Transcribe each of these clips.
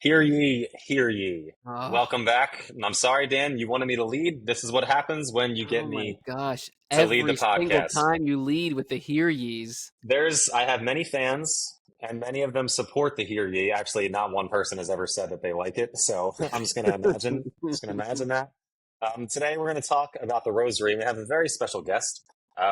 Hear ye, hear ye. Oh, Welcome back. I'm sorry, Dan, you wanted me to lead. This is what happens when you get oh my me gosh. to lead the Every single podcast. time you lead with the hear ye's. I have many fans, and many of them support the hear ye. Actually, not one person has ever said that they like it, so I'm just gonna imagine that. Today we're gonna talk about the Rosary. We have a very special guest.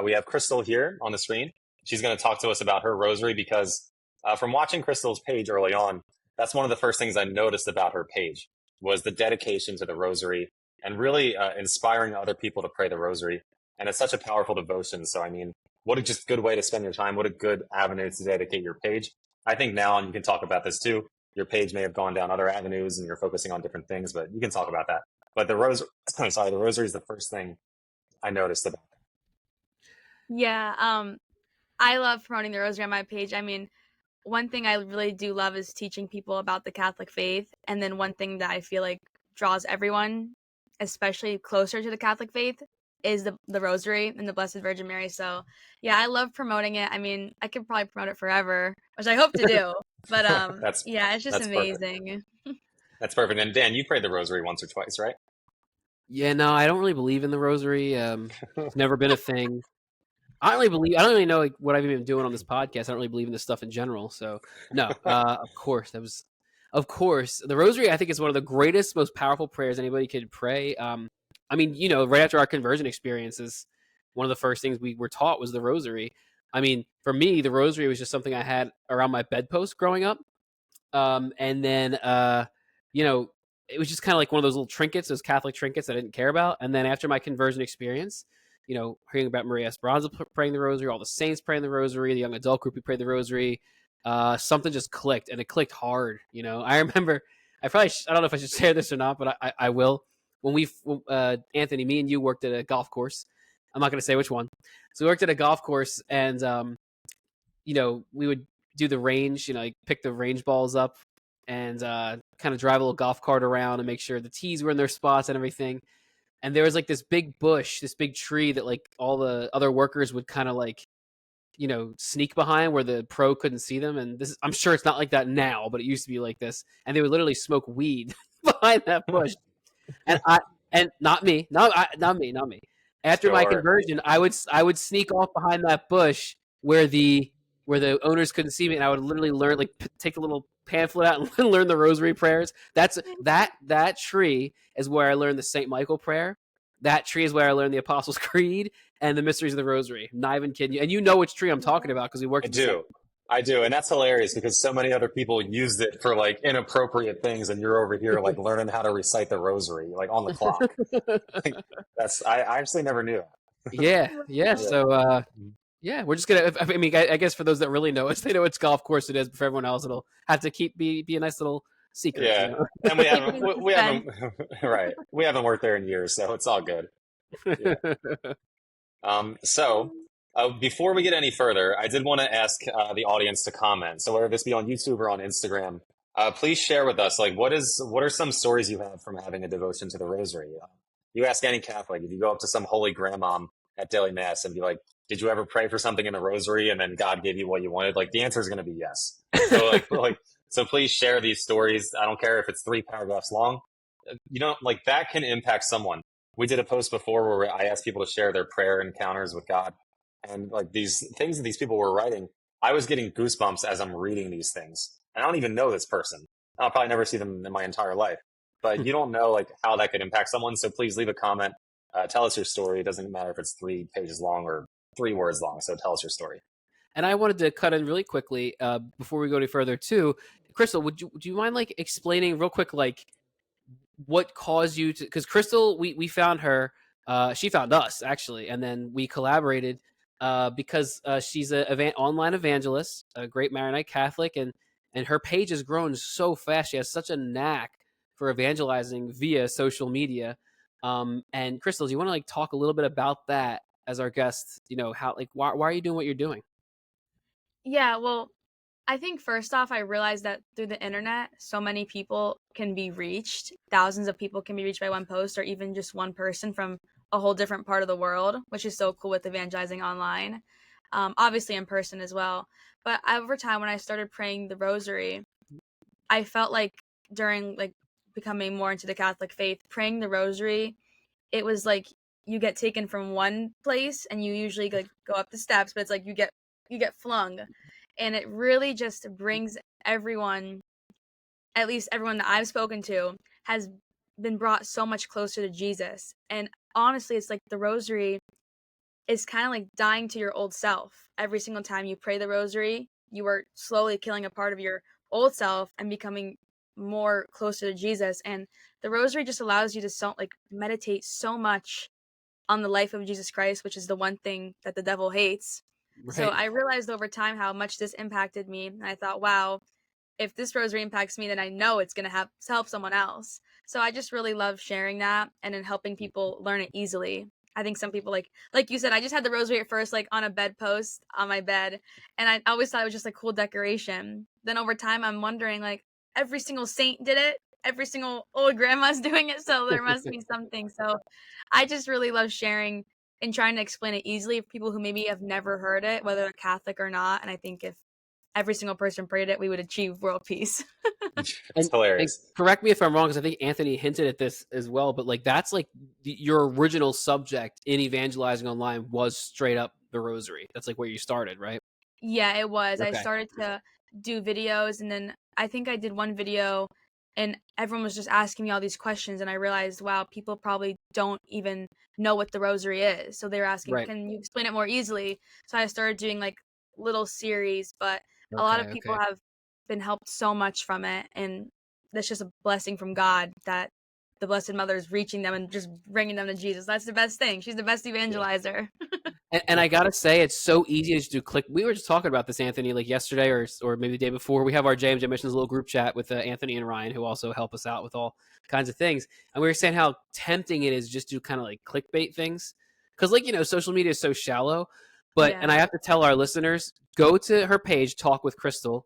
We have Krystal here on the screen. She's gonna talk to us about her Rosary because from watching Crystal's page early on, that's one of the first things I noticed about her page was the dedication to the Rosary and really inspiring other people to pray the Rosary. And it's such a powerful devotion. So, I mean, what a just good way to spend your time. What a good avenue to dedicate your page. I think now, and you can talk about this too, your page may have gone down other avenues and you're focusing on different things, but you can talk about that. But the the rosary is the first thing I noticed about. Yeah, I love promoting the Rosary on my page. I mean, one thing I really do love is teaching people about the Catholic faith. And then one thing that I feel like draws everyone, especially closer to the Catholic faith, is the Rosary and the Blessed Virgin Mary. So, yeah, I love promoting it. I mean, I could probably promote it forever, which I hope to do. But that's yeah, it's just that's perfect. amazing. That's perfect. And Dan, you prayed the rosary once or twice, right? Yeah, no, I don't really believe in the rosary. It's never been a thing. I don't really know like, what I've even been doing on this podcast. I don't really believe in this stuff in general. So no, of course, the rosary I think is one of the greatest, most powerful prayers anybody could pray. I mean, right after our conversion experiences, one of the first things we were taught was the rosary. I mean, for me, the rosary was just something I had around my bedpost growing up. And then, you know, it was just kind of like one of those little trinkets, those Catholic trinkets I didn't care about. And then after my conversion experience, hearing about Maria Esperanza praying the rosary, all the saints praying the rosary, the young adult group who prayed the rosary, something just clicked, and it clicked hard. I remember, I don't know if I should share this or not, but I will. When Anthony, me and you worked at a golf course. I'm not going to say which one. So we worked at a golf course, and we would do the range, like pick the range balls up and kind of drive a little golf cart around and make sure the tees were in their spots and everything. And there was like this big bush, this big tree that like all the other workers would kind of like, sneak behind where the pro couldn't see them. And I'm sure it's not like that now, but it used to be like this. And they would literally smoke weed behind that bush. And not me, not me. After my Sure. conversion, I would sneak off behind that bush where the owners couldn't see me, and I would literally learn like take a little pamphlet out and learn the Rosary prayers. That tree is where I learned the Saint Michael prayer. That tree is where I learned the Apostles' Creed and the Mysteries of the Rosary. I'm not even kidding you, and you know which tree I'm talking about because we worked I at the same. do. I do. And that's hilarious because so many other people used it for like inappropriate things. And you're over here like learning how to recite the rosary, like on the clock. Like, I actually never knew that. Yeah, yeah. Yeah. So, yeah, we're just gonna. I mean, I guess for those that really know us, they know which golf course it is. But for everyone else, it'll have to be a nice little secret. Yeah. And we haven't, right. We haven't worked there in years, so it's all good. Yeah. So before we get any further, I did want to ask the audience to comment. So whether this be on YouTube or on Instagram, please share with us, like, what are some stories you have from having a devotion to the Rosary? You ask any Catholic, if you go up to some holy grandmom at daily mass and be like, "Did you ever pray for something in the Rosary and then God gave you what you wanted?" Like, the answer is going to be yes. So so please share these stories. I don't care if it's 3 paragraphs long. Like that can impact someone. We did a post before where I asked people to share their prayer encounters with God, and like these things that these people were writing, I was getting goosebumps as I'm reading these things. And I don't even know this person. I'll probably never see them in my entire life, but you don't know like how that could impact someone. So please leave a comment. Tell us your story. It doesn't matter if it's 3 pages long or 3 words long. So tell us your story. And I wanted to cut in really quickly before we go any further too. Krystal, would you mind like explaining real quick like what caused you to? Because Krystal, we found her, she found us actually, and then we collaborated because she's an online evangelist, a great Maronite Catholic, and her page has grown so fast. She has such a knack for evangelizing via social media. And Krystal, do you want to like talk a little bit about that as our guest? How like why are you doing what you're doing? Yeah, well, I think first off, I realized that through the internet, so many people can be reached. Thousands of people can be reached by one post or even just one person from a whole different part of the world, which is so cool with evangelizing online. Obviously in person as well. But over time, when I started praying the rosary, I felt like during like becoming more into the Catholic faith, praying the Rosary, it was like you get taken from one place and you usually like go up the steps, but it's like you get flung, and it really just brings everyone, at least everyone that I've spoken to, has been brought so much closer to Jesus. And honestly, it's like the Rosary is kind of like dying to your old self. Every single time you pray the Rosary, you are slowly killing a part of your old self and becoming more closer to Jesus. And the Rosary just allows you to meditate so much on the life of Jesus Christ, which is the one thing that the devil hates. So Right. I realized over time how much this impacted me. And I thought, wow, if this Rosary impacts me, then I know it's going to help someone else. So I just really love sharing that and then helping people learn it easily. I think some people like you said, I just had the Rosary at first like on a bedpost on my bed, and I always thought it was just a cool decoration. Then over time, I'm wondering like every single saint did it, every single old grandma's doing it, so there must be something. So I just really love sharing and trying to explain it easily for people who maybe have never heard it, whether they're Catholic or not. And I think if every single person prayed it, we would achieve world peace. It's And hilarious. correct me if I'm wrong, because I think Anthony hinted at this as well. But like that's like your original subject in evangelizing online was straight up the Rosary. That's like where you started, right? Yeah, it was. I Okay. started to do videos, and then I think I did one video and everyone was just asking me all these questions, and I realized, wow, people probably don't even know what the Rosary is. So they were asking, Right. can you explain it more easily? So I started doing like little series, but a lot of Okay. people Okay. have been helped so much from it, and that's just a blessing from God that the Blessed Mother is reaching them and just bringing them to Jesus. That's the best thing. She's the best Yeah. evangelizer. And I gotta say, it's so easy to just do click. We were just talking about this, Anthony, like yesterday or maybe the day before. We have our JMJ Missions little group chat with Anthony and Ryan, who also help us out with all kinds of things. And we were saying how tempting it is just to kind of like clickbait things, because like social media is so shallow. But and Yeah. I have to tell our listeners, go to her page, Talk with Krystal,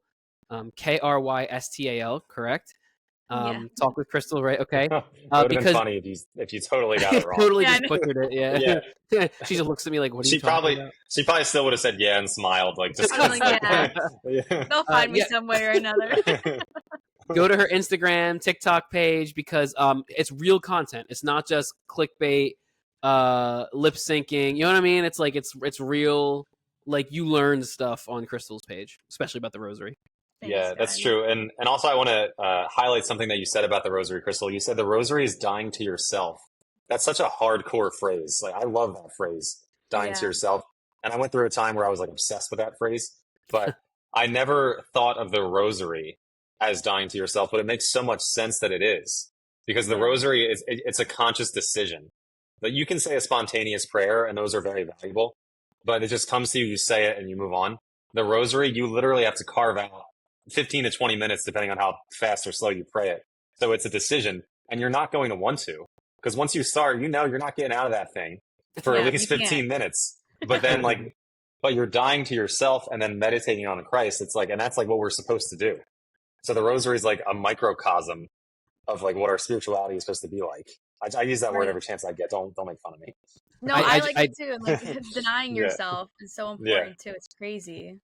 Krystal, correct? Yeah. Talk with Krystal, right? Okay. It would have been Because funny if you totally got it wrong. totally Yeah. just butchered it. Yeah, Yeah. She just looks at me like, "What are you she talking probably about?" she probably still would have said yeah and smiled like just I was like, because yeah, yeah. they'll find me Yeah, some way or another. go to her Instagram, TikTok page because it's real content. It's not just clickbait, lip syncing. You know what I mean? It's like it's real. Like you learn stuff on Krystal's page, especially about the Rosary. Thanks, Yeah, that's guys. true. And also I want to highlight something that you said about the Rosary, Krystal. You said the Rosary is dying to yourself. That's such a hardcore phrase. Like I love that phrase, dying to Yeah. yourself. And I went through a time where I was like obsessed with that phrase, but I never thought of the Rosary as dying to yourself, but it makes so much sense that it is because the Yeah. Rosary it's a conscious decision. Like you can say a spontaneous prayer and those are very valuable, but it just comes to you, you say it and you move on. The Rosary, you literally have to carve out 15 to 20 minutes, depending on how fast or slow you pray it. So it's a decision, and you're not going to want to. Because once you start, you're not getting out of that thing for at Yeah, least you can't. 15 minutes. But then, but you're dying to yourself and then meditating on Christ. It's like, and that's like what we're supposed to do. So the Rosary is like a microcosm of like what our spirituality is supposed to be like. I use that word Right. every chance I get. Don't make fun of me. No, I I like it too. And like denying Yeah, yourself is so yeah. important too. It's crazy.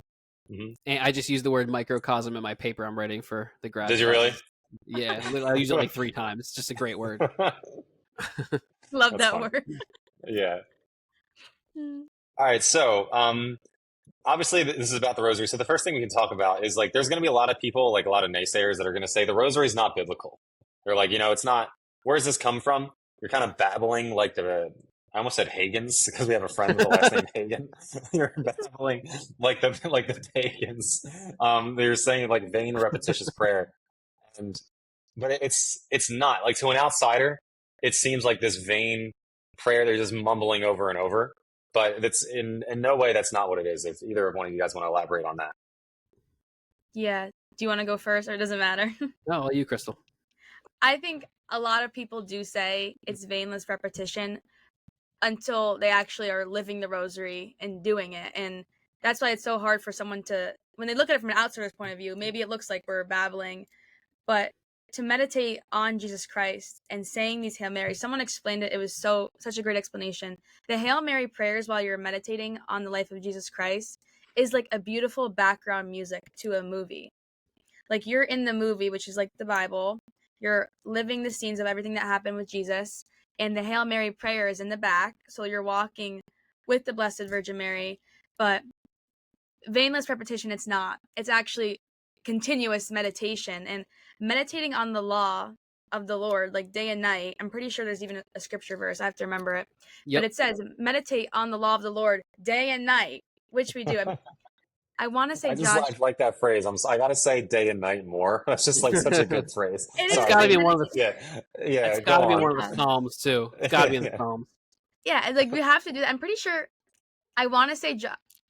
Hmm. And I just used the word microcosm in my paper I'm writing for the grad Did you really? class. Yeah, I use it like 3 times. It's just a great word. Love That's that funny. word. Yeah. All right. So, obviously this is about the Rosary. So the first thing we can talk about is like, there's going to be a lot of people, like a lot of naysayers that are going to say the Rosary is not biblical. They're like, it's not, where does this come from? You're kind of babbling like I almost said Hagans because we have a friend with the last name Hagen. You're babbling like the pagans. They're saying like vain, repetitious prayer. And, but it's not like to an outsider, it seems like this vain prayer. They're just mumbling over and over, but it's in no way, that's not what it is. If either of one of you guys want to elaborate on that. Yeah. Do you want to go first or does it matter? No, you, Krystal. I think a lot of people do say it's vainless repetition until they actually are living the Rosary and doing it. And that's why it's so hard for someone to, when they look at it from an outsider's point of view, maybe it looks like we're babbling, but to meditate on Jesus Christ and saying these Hail Marys, someone explained it. It was such a great explanation. The Hail Mary prayers while you're meditating on the life of Jesus Christ is like a beautiful background music to a movie. like you're in the movie, which is like the Bible. You're living the scenes of everything that happened with Jesus, and the Hail Mary prayer is in the back, so you're walking with the Blessed Virgin Mary. But vainless repetition, it's not. It's actually continuous meditation, and meditating on the law of the Lord, like day and night. I'm pretty sure there's even a scripture verse. I have to remember it. Yep. But it says, meditate on the law of the Lord day and night, which we do. I want to say I like that phrase. I gotta say day and night more. That's just like such a good phrase. It's is got to good. be one of the. Yeah, It's go got to be on. one of the Psalms too. It's got to be in the Yeah. Psalms. Yeah, like we have to do that. I'm pretty sure. I want to say,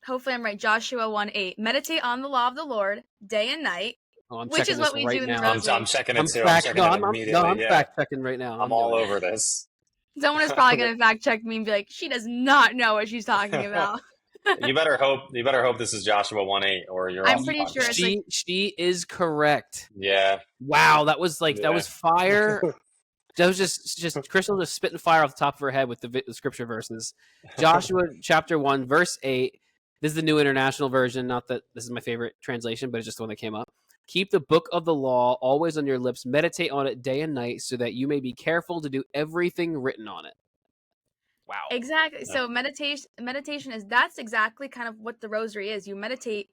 hopefully I'm right. Joshua 1:8. Meditate on the law of the Lord day and night, Oh, I'm which checking is this what we right do in the now. Rosary. I'm checking it I'm too. I'm fact. checking No, it I'm immediately. Yeah, fact checking right now. I'm all doing it. over this. Someone is probably going to fact check me and be like, she does not know what she's talking about. You better hope this is Joshua 1:8 or you're I'm off the pretty sure it's like, She is correct. Yeah. Wow, that was like Yeah. that was fire. That was just Krystal just spitting fire off the top of her head with the scripture verses. Joshua chapter 1 verse 8. This is the New International Version. Not that this is my favorite translation, but it's just the one that came up. Keep the book of the law always on your lips. Meditate on it day and night, so that you may be careful to do everything written on it. Wow. exactly. Yeah. So meditation is, that's exactly kind of what the Rosary is. You meditate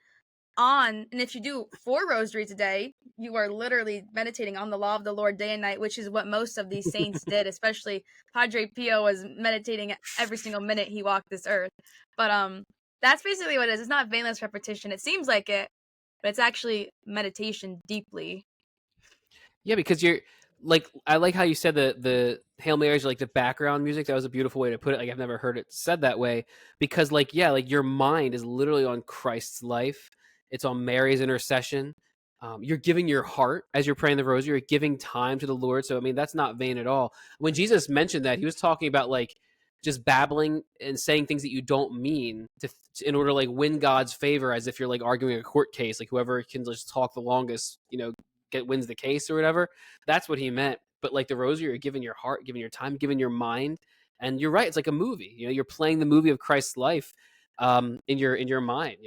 on, and if you do 4 rosaries a day, you are literally meditating on the law of the Lord day and night, which is what most of these saints did. Especially Padre Pio was meditating every single minute he walked this earth. But that's basically what it is. It's not vainless repetition. It seems like it, but it's actually meditation deeply. Yeah, because you're like, I like how you said the Hail Marys are like the background music. That was a beautiful way to put it. Like, I've never heard it said that way, because like, yeah, like your mind is literally on Christ's life. It's on Mary's intercession. You're giving your heart as you're praying the rosary. You're giving time to the Lord. So I mean, that's not vain at all. When Jesus mentioned that, he was talking about like just babbling and saying things that you don't mean in order to like win God's favor, as if you're like arguing a court case. Like whoever can just talk the longest, wins the case or whatever. That's what he meant. But like the rosary, you're giving your heart, giving your time, giving your mind. And you're right, it's like a movie. You're playing the movie of Christ's life in your mind.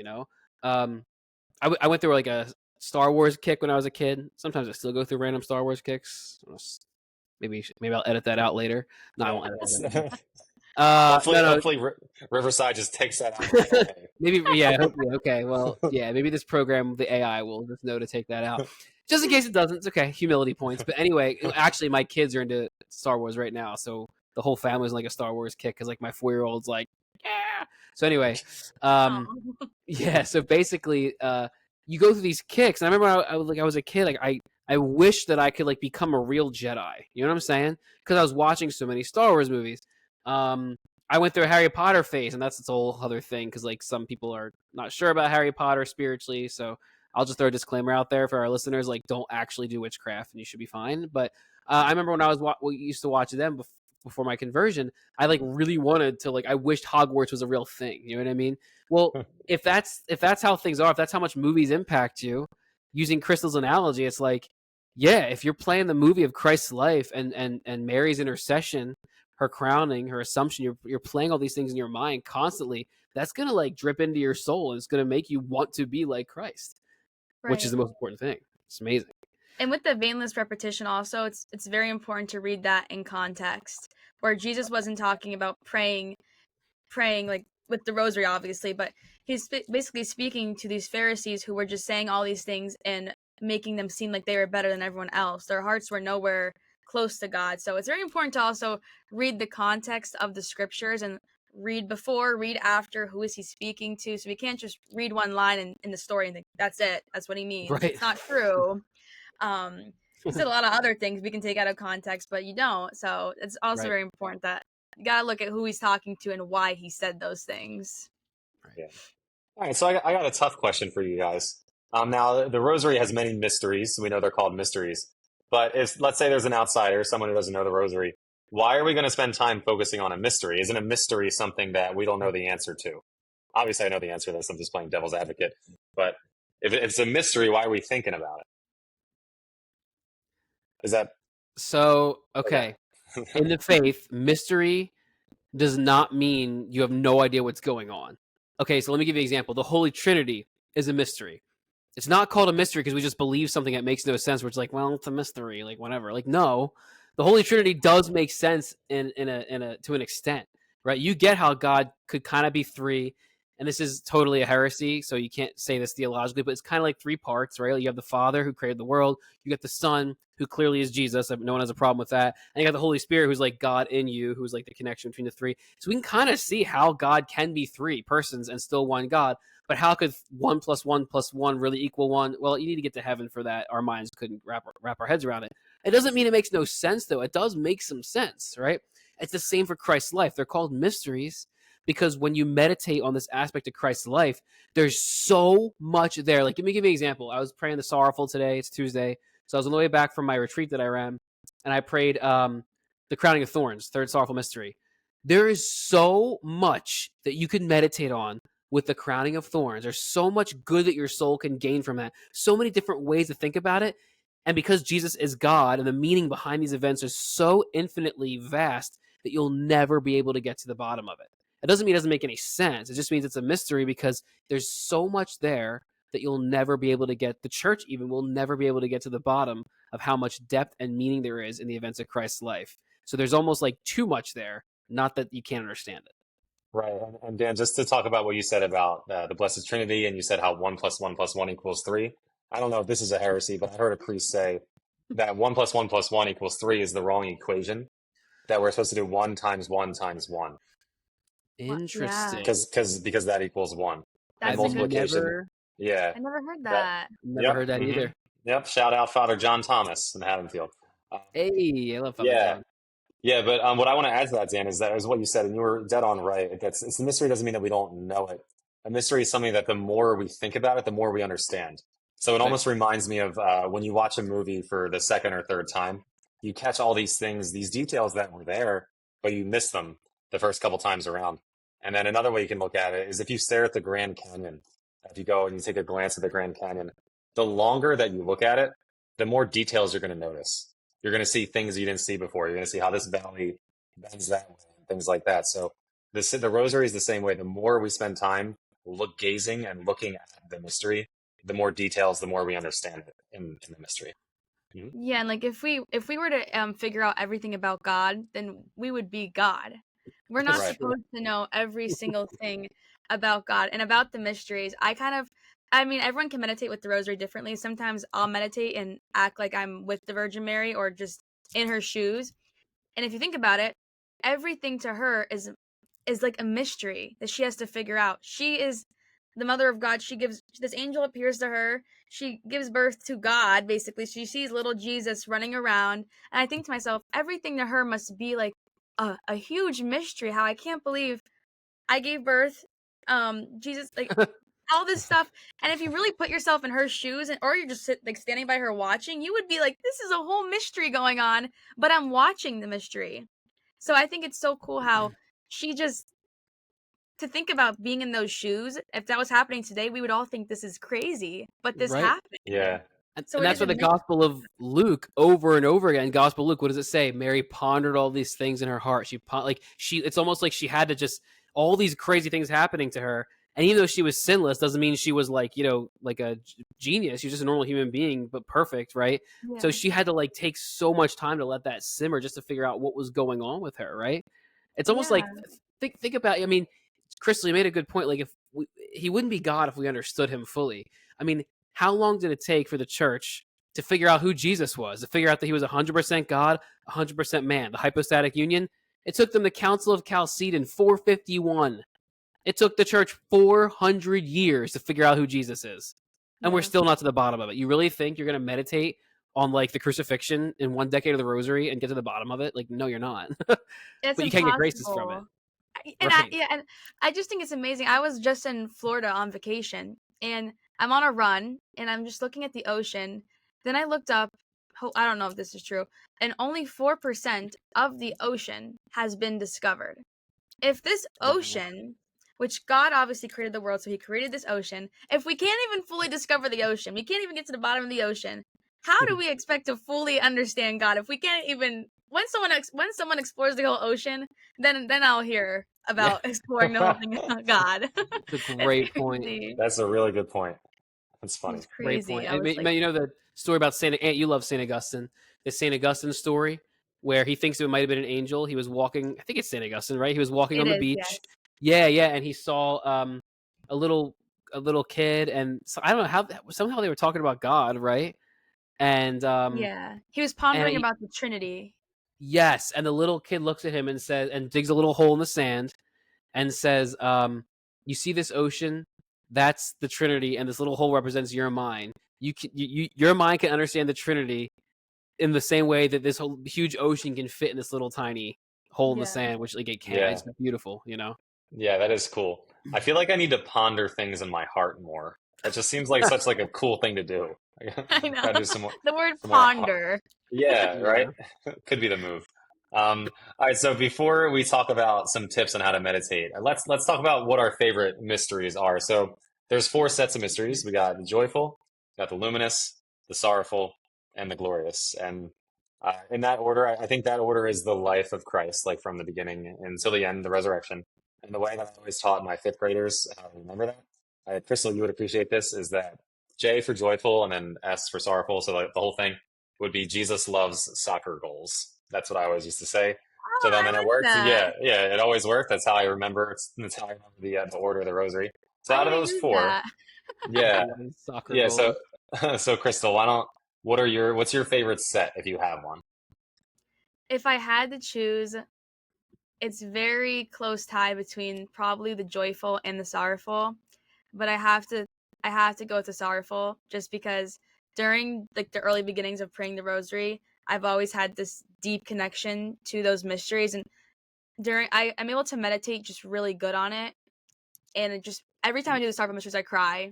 I went through like a Star Wars kick when I was a kid. Sometimes I still go through random Star Wars kicks. Maybe I'll edit that out later. No, I won't edit that out. Hopefully Riverside just takes that out. Maybe, yeah, okay. Well, yeah, maybe this program, the AI, will just know to take that out. Just in case it doesn't, it's okay. Humility points. But anyway, actually, my kids are into Star Wars right now, so the whole family's like a Star Wars kick, because like my 4-year-old's like, yeah. So anyway, yeah. So basically, you go through these kicks, and I remember when I was a kid, like I wish that I could like become a real Jedi. You know what I'm saying? Because I was watching so many Star Wars movies. I went through a Harry Potter phase, and that's a whole other thing, because like some people are not sure about Harry Potter spiritually. So I'll just throw a disclaimer out there for our listeners: like, don't actually do witchcraft, and you should be fine. But I remember when I was we used to watch them before my conversion, I like really wanted to, like, I wished Hogwarts was a real thing. You know what I mean? Well, if that's how things are, if that's how much movies impact you, using Krystal's analogy, it's like, yeah, if you're playing the movie of Christ's life and Mary's intercession, her crowning, her assumption, you're playing all these things in your mind constantly. That's gonna like drip into your soul, and it's gonna make you want to be like Christ, which is the most important thing. It's amazing. And with the vainless repetition, also, it's very important to read that in context, where Jesus wasn't talking about praying like with the rosary, obviously, but he's basically speaking to these Pharisees who were just saying all these things and making them seem like they were better than everyone else. Their hearts were nowhere close to God. So it's very important to also read the context of the scriptures, and read before, read after, who is he speaking to. So we can't just read one line in the story and think that's it, that's what he means. Right. It's not true. He said a lot of other things we can take out of context, but you don't. So it's also very important that you gotta look at who he's talking to and why he said those things. Yeah. All right, so I got a tough question for you guys. Now the Rosary has many mysteries. We know they're called mysteries. But if, let's say, there's an outsider, someone who doesn't know the Rosary, why are we going to spend time focusing on a mystery? Isn't a mystery something that we don't know the answer to? Obviously, I know the answer to this. I'm just playing devil's advocate. But if it's a mystery, why are we thinking about it? Is that so? Okay. In the faith, mystery does not mean you have no idea what's going on. Okay, so let me give you an example. The Holy Trinity is a mystery. It's not called a mystery because we just believe something that makes no sense. Where it's like, well, it's a mystery, like whatever. Like, no, the Holy Trinity does make sense in a to an extent, right? You get how God could kind of be three, and this is totally a heresy, so you can't say this theologically, but it's kind of like three parts, right? You have the Father who created the world, you got the Son who clearly is Jesus, no one has a problem with that, and you got the Holy Spirit who's like God in you, who's like the connection between the three. So we can kind of see how God can be three persons and still one God. But how could 1 + 1 + 1 really equal 1? Well, you need to get to heaven for that. Our minds couldn't wrap our heads around it. It doesn't mean it makes no sense, though. It does make some sense, right? It's the same for Christ's life. They're called mysteries because when you meditate on this aspect of Christ's life, there's so much there. Like, let me give you an example. I was praying the Sorrowful today. It's Tuesday. So I was on the way back from my retreat that I ran, and I prayed the Crowning of Thorns, third Sorrowful Mystery. There is so much that you can meditate on with the Crowning of Thorns. There's so much good that your soul can gain from that. So many different ways to think about it. And because Jesus is God and the meaning behind these events is so infinitely vast that you'll never be able to get to the bottom of it. It doesn't mean it doesn't make any sense. It just means it's a mystery because there's so much there that you'll never be able to get. The church even will never be able to get to the bottom of how much depth and meaning there is in the events of Christ's life. So there's almost like too much there, not that you can't understand it. Right. And Dan, just to talk about what you said about the Blessed Trinity, and you said how 1 + 1 + 1 = 3. I don't know if this is a heresy, but I heard a priest say that 1 + 1 + 1 = 3 is the wrong equation, that we're supposed to do 1 × 1 × 1. Interesting. Because that equals 1. And That's a good. multiplication. Yeah. I never heard That. that. Never Yep. heard that either. Yep. Shout out Father John Thomas in Haddonfield. Hey, I love Father Yeah. John. Yeah, but what I want to add to that, Dan, is what you said, and you were dead on right. It's a mystery doesn't mean that we don't know it. A mystery is something that the more we think about it, the more we understand. So it almost reminds me of when you watch a movie for the second or third time, you catch all these things, these details that were there, but you miss them the first couple times around. And then another way you can look at it is if you stare at the Grand Canyon, if you go and you take a glance at the Grand Canyon, the longer that you look at it, the more details you're going to notice. You're going to see things you didn't see before. You're going to see how this valley bends that way and things like that. So the Rosary is the same way. The more we spend time gazing and looking at the mystery, the more details, the more we understand it in the mystery. Mm-hmm. Yeah, and like if we were to figure out everything about God, then we would be God. We're not Right. supposed to know every single thing about God and about the mysteries. I mean, everyone can meditate with the Rosary differently. Sometimes I'll meditate and act like I'm with the Virgin Mary or just in her shoes. And if you think about it, everything to her is like a mystery that she has to figure out. She is the mother of God. This angel appears to her. She gives birth to God, basically. She sees little Jesus running around. And I think to myself, everything to her must be like a huge mystery. How I can't believe I gave birth, Jesus, like all this stuff. And if you really put yourself in her shoes, or you're just standing by her watching, you would be like, this is a whole mystery going on, but I'm watching the mystery. So I think it's so cool how she just, to think about being in those shoes, if that was happening today, we would all think this is crazy, but this Right. happened. Yeah. So And that's why the Gospel of Luke, over and over again, Gospel of Luke, what does it say? Mary pondered all these things in her heart. It's almost like she had to just, all these crazy things happening to her. And even though she was sinless, doesn't mean she was like, like a genius. She was just a normal human being, but perfect, right? Yeah. So she had to like take so much time to let that simmer just to figure out what was going on with her, right? It's almost like, think about, I mean, Krystal, you made a good point. Like, he wouldn't be God if we understood him fully. I mean, how long did it take for the church to figure out who Jesus was, to figure out that he was 100% God, 100% man, the hypostatic union? It took them the Council of Chalcedon, 451. It took the church 400 years to figure out who Jesus is. And we're still not to the bottom of it. You really think you're going to meditate on like the crucifixion in 1 decade of the Rosary and get to the bottom of it? Like, no, you're not. But you can't get graces from it. And Right. and I just think it's amazing. I was just in Florida on vacation, and I'm on a run, and I'm just looking at the ocean. Then I looked up, I don't know if this is true, and only 4% of the ocean has been discovered. If this ocean, which God obviously created the world, so he created this ocean, if we can't even fully discover the ocean, we can't even get to the bottom of the ocean, how do we expect to fully understand God if we can't even, when someone explores the whole ocean, then I'll hear about exploring the whole thing of God. It's a great point. That's a really good point. That's funny. He's Great crazy. point. I was like, You know the story about Saint Aunt. You love Saint Augustine. The Saint Augustine story where he thinks it might have been an angel. He was walking. I think it's Saint Augustine, right? He was walking it on the is, beach. yes. Yeah, yeah, and he saw a little kid, and so, I don't know how somehow they were talking about God, right? And Yeah. He was and pondering about the Trinity. yes, and the little kid looks at him and says, and digs a little hole in the sand, and says, "You see this ocean? That's the Trinity, and this little hole represents your mind. Your mind can understand the Trinity in the same way that this whole huge ocean can fit in this little tiny hole in the Yeah. sand, which like it can't. Yeah. It's beautiful, you know." Yeah, that is cool. I feel like I need to ponder things in my heart more. That just seems like such like a cool thing to do. I know. Gotta do some more, The word some more. ponder. Yeah, right. Yeah. Could be the move. All right. So before we talk about some tips on how to meditate, let's talk about what our favorite mysteries are. So there's four sets of mysteries. We got the joyful, got the luminous, the sorrowful, and the glorious. And in that order, I think that order is the life of Christ, like from the beginning until the end, the resurrection. And the way that I always taught my fifth graders how to remember that, Crystal, you would appreciate this, is that J for joyful and then S for sorrowful. So like the whole thing would be Jesus loves soccer goals. That's what I always used to say to Oh, them, I and it like worked. that. Yeah, yeah, it always worked. That's how I remember. That's how I remember the order of the Rosary. So I'm out of gonna those use four, that. yeah, Soccer yeah. So goals. so Crystal, why don't what's your favorite set if you have one? If I had to choose, it's very close tie between probably the joyful and the sorrowful, but I have to go with the sorrowful just because during like the early beginnings of praying the rosary, I've always had this deep connection to those mysteries, and I'm able to meditate just really good on it, and it just every time I do the sorrowful mysteries I cry,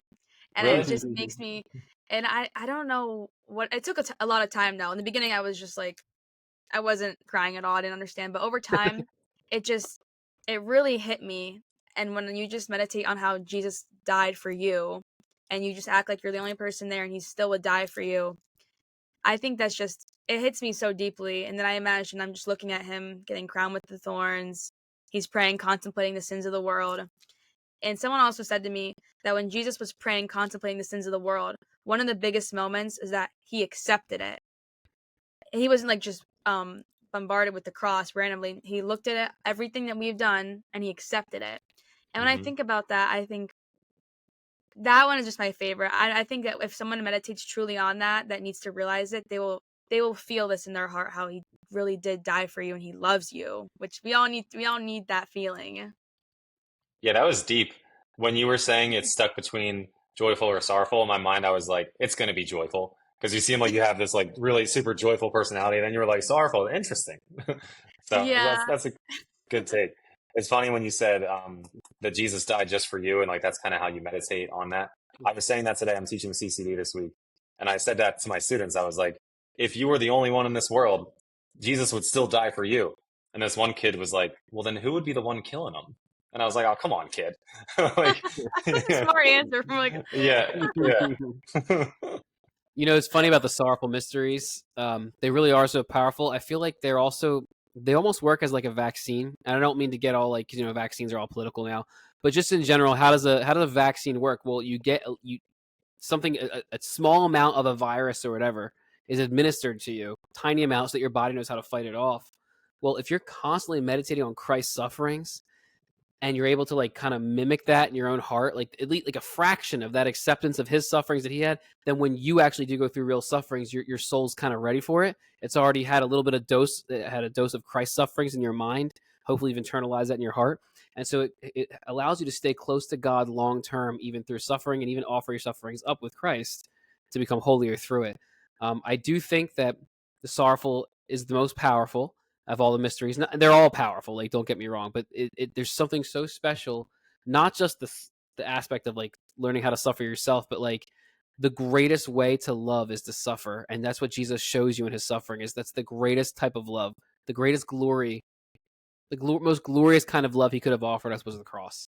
and it Really? just makes me, and I don't know what it took a lot of time. Now in the beginning I was just like I wasn't crying at all. I didn't understand. But over time, it just it really hit me. And when you just meditate on how Jesus died for you and you just act like you're the only person there and he still would die for you, I think that's just it hits me so deeply. And then I imagine I'm just looking at him getting crowned with the thorns. He's praying, contemplating the sins of the world. And someone also said to me that when Jesus was praying, contemplating the sins of the world, one of the biggest moments is that he accepted it. He wasn't like just bombarded with the cross randomly. He looked at it, everything that we've done, and he accepted it. And when I Hmm. think about that, I think that one is just my favorite. I think that if someone meditates truly on that, that needs to realize it, they will feel this in their heart how he really did die for you and he loves you, which we all need that feeling. Yeah, that was deep. When you were saying it's stuck between joyful or sorrowful, in my mind, I was like, it's going to be joyful because you seem like you have this like really super joyful personality. And then you were like sorrowful. Interesting. So Yeah. that's a good take. It's funny when you said that Jesus died just for you, and like that's kind of how you meditate on that. I was saying that today. I'm teaching CCD this week, and I said that to my students. I was like, if you were the only one in this world, Jesus would still die for you. And this one kid was like, well, then who would be the one killing him? And I was like, oh, come on, kid. Like, That's a yeah, smart answer from like yeah, yeah. You know, it's funny about the sorrowful mysteries. They really are so powerful. I feel like they almost work as like a vaccine. And I don't mean to get all like vaccines are all political now, but just in general, how does a vaccine work? Well, you get you something a small amount of a virus or whatever is administered to you, tiny amounts that your body knows how to fight it off. Well, if you're constantly meditating on Christ's sufferings and you're able to like kind of mimic that in your own heart, like at least like a fraction of that acceptance of his sufferings that he had, then when you actually do go through real sufferings, your soul's kind of ready for it. It's already had a little bit of dose, it had a dose of Christ's sufferings in your mind. Hopefully you've internalized that in your heart. And so it allows you to stay close to God long term, even through suffering, and even offer your sufferings up with Christ to become holier through it. I do think that the sorrowful is the most powerful of all the mysteries. They're all powerful, like don't get me wrong, but there's something so special, not just the aspect of like learning how to suffer yourself, but like the greatest way to love is to suffer, and that's what Jesus shows you in his suffering. Is that's the greatest type of love, the greatest glory, most glorious kind of love he could have offered us was the cross.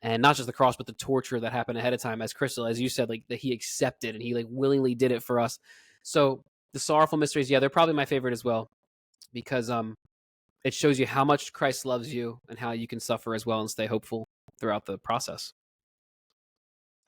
And not just the cross, but the torture that happened ahead of time, as Crystal, as you said, like that he accepted and he like willingly did it for us. So the sorrowful mysteries, yeah, they're probably my favorite as well, because it shows you how much Christ loves you and how you can suffer as well and stay hopeful throughout the process.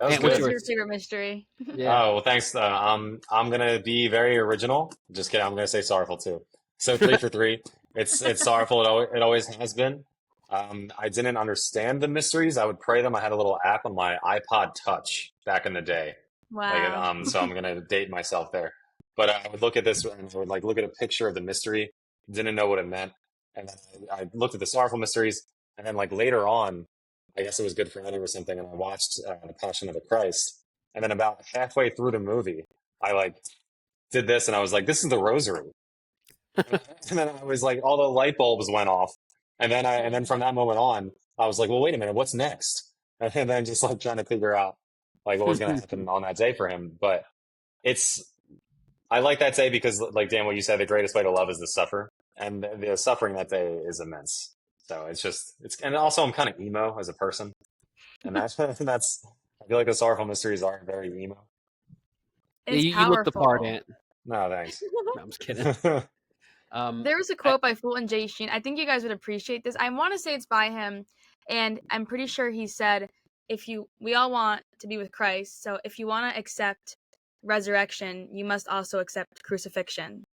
That was And what's What is good. your yours? favorite mystery? Yeah. Oh, well, thanks. I'm gonna be very original. Just kidding. I'm gonna say sorrowful too. So three for three. It's sorrowful. It always has been. I didn't understand the mysteries. I would pray them. I had a little app on my iPod Touch back in the day. Like, Wow. so I'm gonna date myself there. But I would look at this and I would like look at a picture of the mystery. Didn't know what it meant, and then I looked at the sorrowful mysteries, and then like later on, I guess it was Good Friday or something, and I watched the Passion of the Christ. And then about halfway through the movie, I like did this and I was like, this is the Rosary. And then I was like, all the light bulbs went off. And then from that moment on, I was like, well, wait a minute, what's next? And then just like trying to figure out like what was going to happen on that day for him. But it's, I like that day because like Dan, what you said, the greatest way to love is to suffer. And the suffering that day is immense. So and also I'm kind of emo as a person. And I feel like the sorrowful mysteries are very emo. Yeah, It's you look the part, powerful. Ant. No, thanks. No, I'm just kidding. There was a I, quote by Fulton J. Sheen. I think you guys would appreciate this. I want to say it's by him, and I'm pretty sure he said, we all want to be with Christ, so if you want to accept resurrection, you must also accept crucifixion."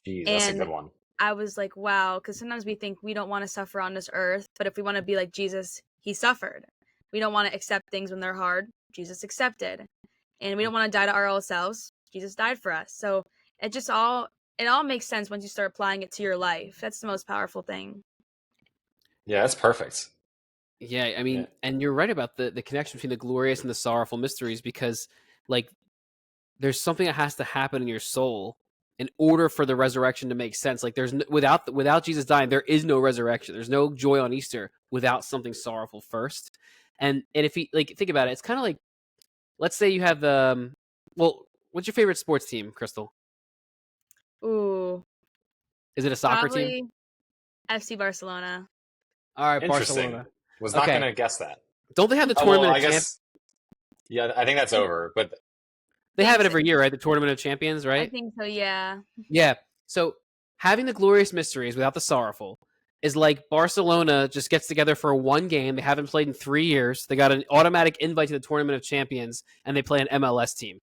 Geez, that's a And good one. I was like, wow, because sometimes we think we don't want to suffer on this earth, but if we want to be like Jesus, he suffered. We don't want to accept things when they're hard. Jesus accepted. And we don't want to die to our old selves. Jesus died for us. So it all makes sense once you start applying it to your life. That's the most powerful thing. Yeah, that's perfect. yeah, I Yeah. mean, and you're right about the connection between the glorious and the sorrowful mysteries because, like, there's something that has to happen in your soul in order for the resurrection to make sense. Like, without Jesus dying, there is no resurrection. There's no joy on Easter without something sorrowful first. And if you like think about it, it's kind of like, let's say you have the well, what's your favorite sports team, Krystal? Ooh, Is it a soccer team? probably FC Barcelona. All right, Interesting. Barcelona. Was not Okay, gonna guess that. don't they have the Oh well, tournament of I champ? guess yeah, I think that's over. But They have Think it so. every year, right? The tournament of champions, I right? think so, yeah. Yeah. So having the glorious mysteries without the sorrowful is like Barcelona just gets together for one game. They haven't played in 3 years. They got an automatic invite to the tournament of champions, and they play an MLS team,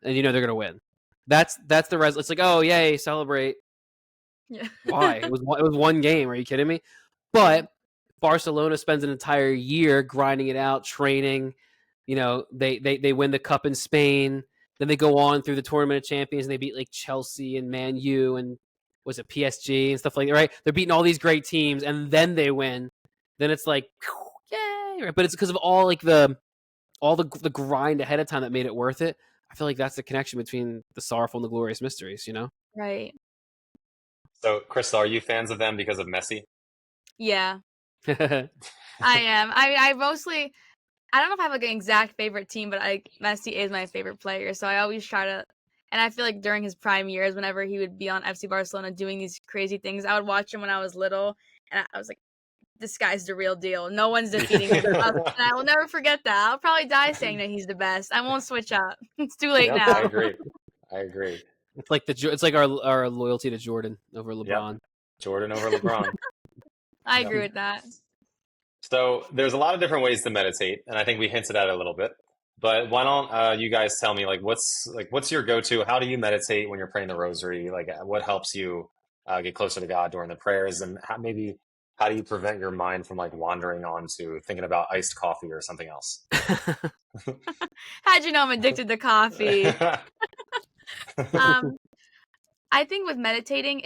and you know they're gonna win. That's the res. It's like, oh yay, celebrate. Yeah. Why? It was one game. Are you kidding me? Yeah. But Barcelona spends an entire year grinding it out, training. You know, they win the cup in Spain. Then they go on through the tournament of champions and they beat like Chelsea and Man U and was it PSG and stuff like that, right? They're beating all these great teams and then they win. Then it's like, yay! Right? But it's because of all the grind ahead of time that made it worth it. I feel like that's the connection between the sorrowful and the glorious mysteries, you know? Right. so, Krystal, are you fans of them because of Messi? Yeah. I am. I mostly I don't know if I have like an exact favorite team, but Messi is my favorite player. So I always try to, and I feel like during his prime years, whenever he would be on FC Barcelona doing these crazy things, I would watch him when I was little, and I was like, this guy's the real deal. No one's defeating him. And I will never forget that. I'll probably die saying that he's the best. I won't switch up. It's too late Yep, I now. agree. I agree. It's like our loyalty to Jordan over Yep, LeBron. Jordan over LeBron. I Yep. agree with that. So there's a lot of different ways to meditate, and I think we hinted at it a little bit. But why don't you guys tell me what's your go-to? How do you meditate when you're praying the Rosary? Like what helps you get closer to God during the prayers, and how do you prevent your mind from like wandering on to thinking about iced coffee or something else? How'd you know I'm addicted to coffee? Um, I think with meditating,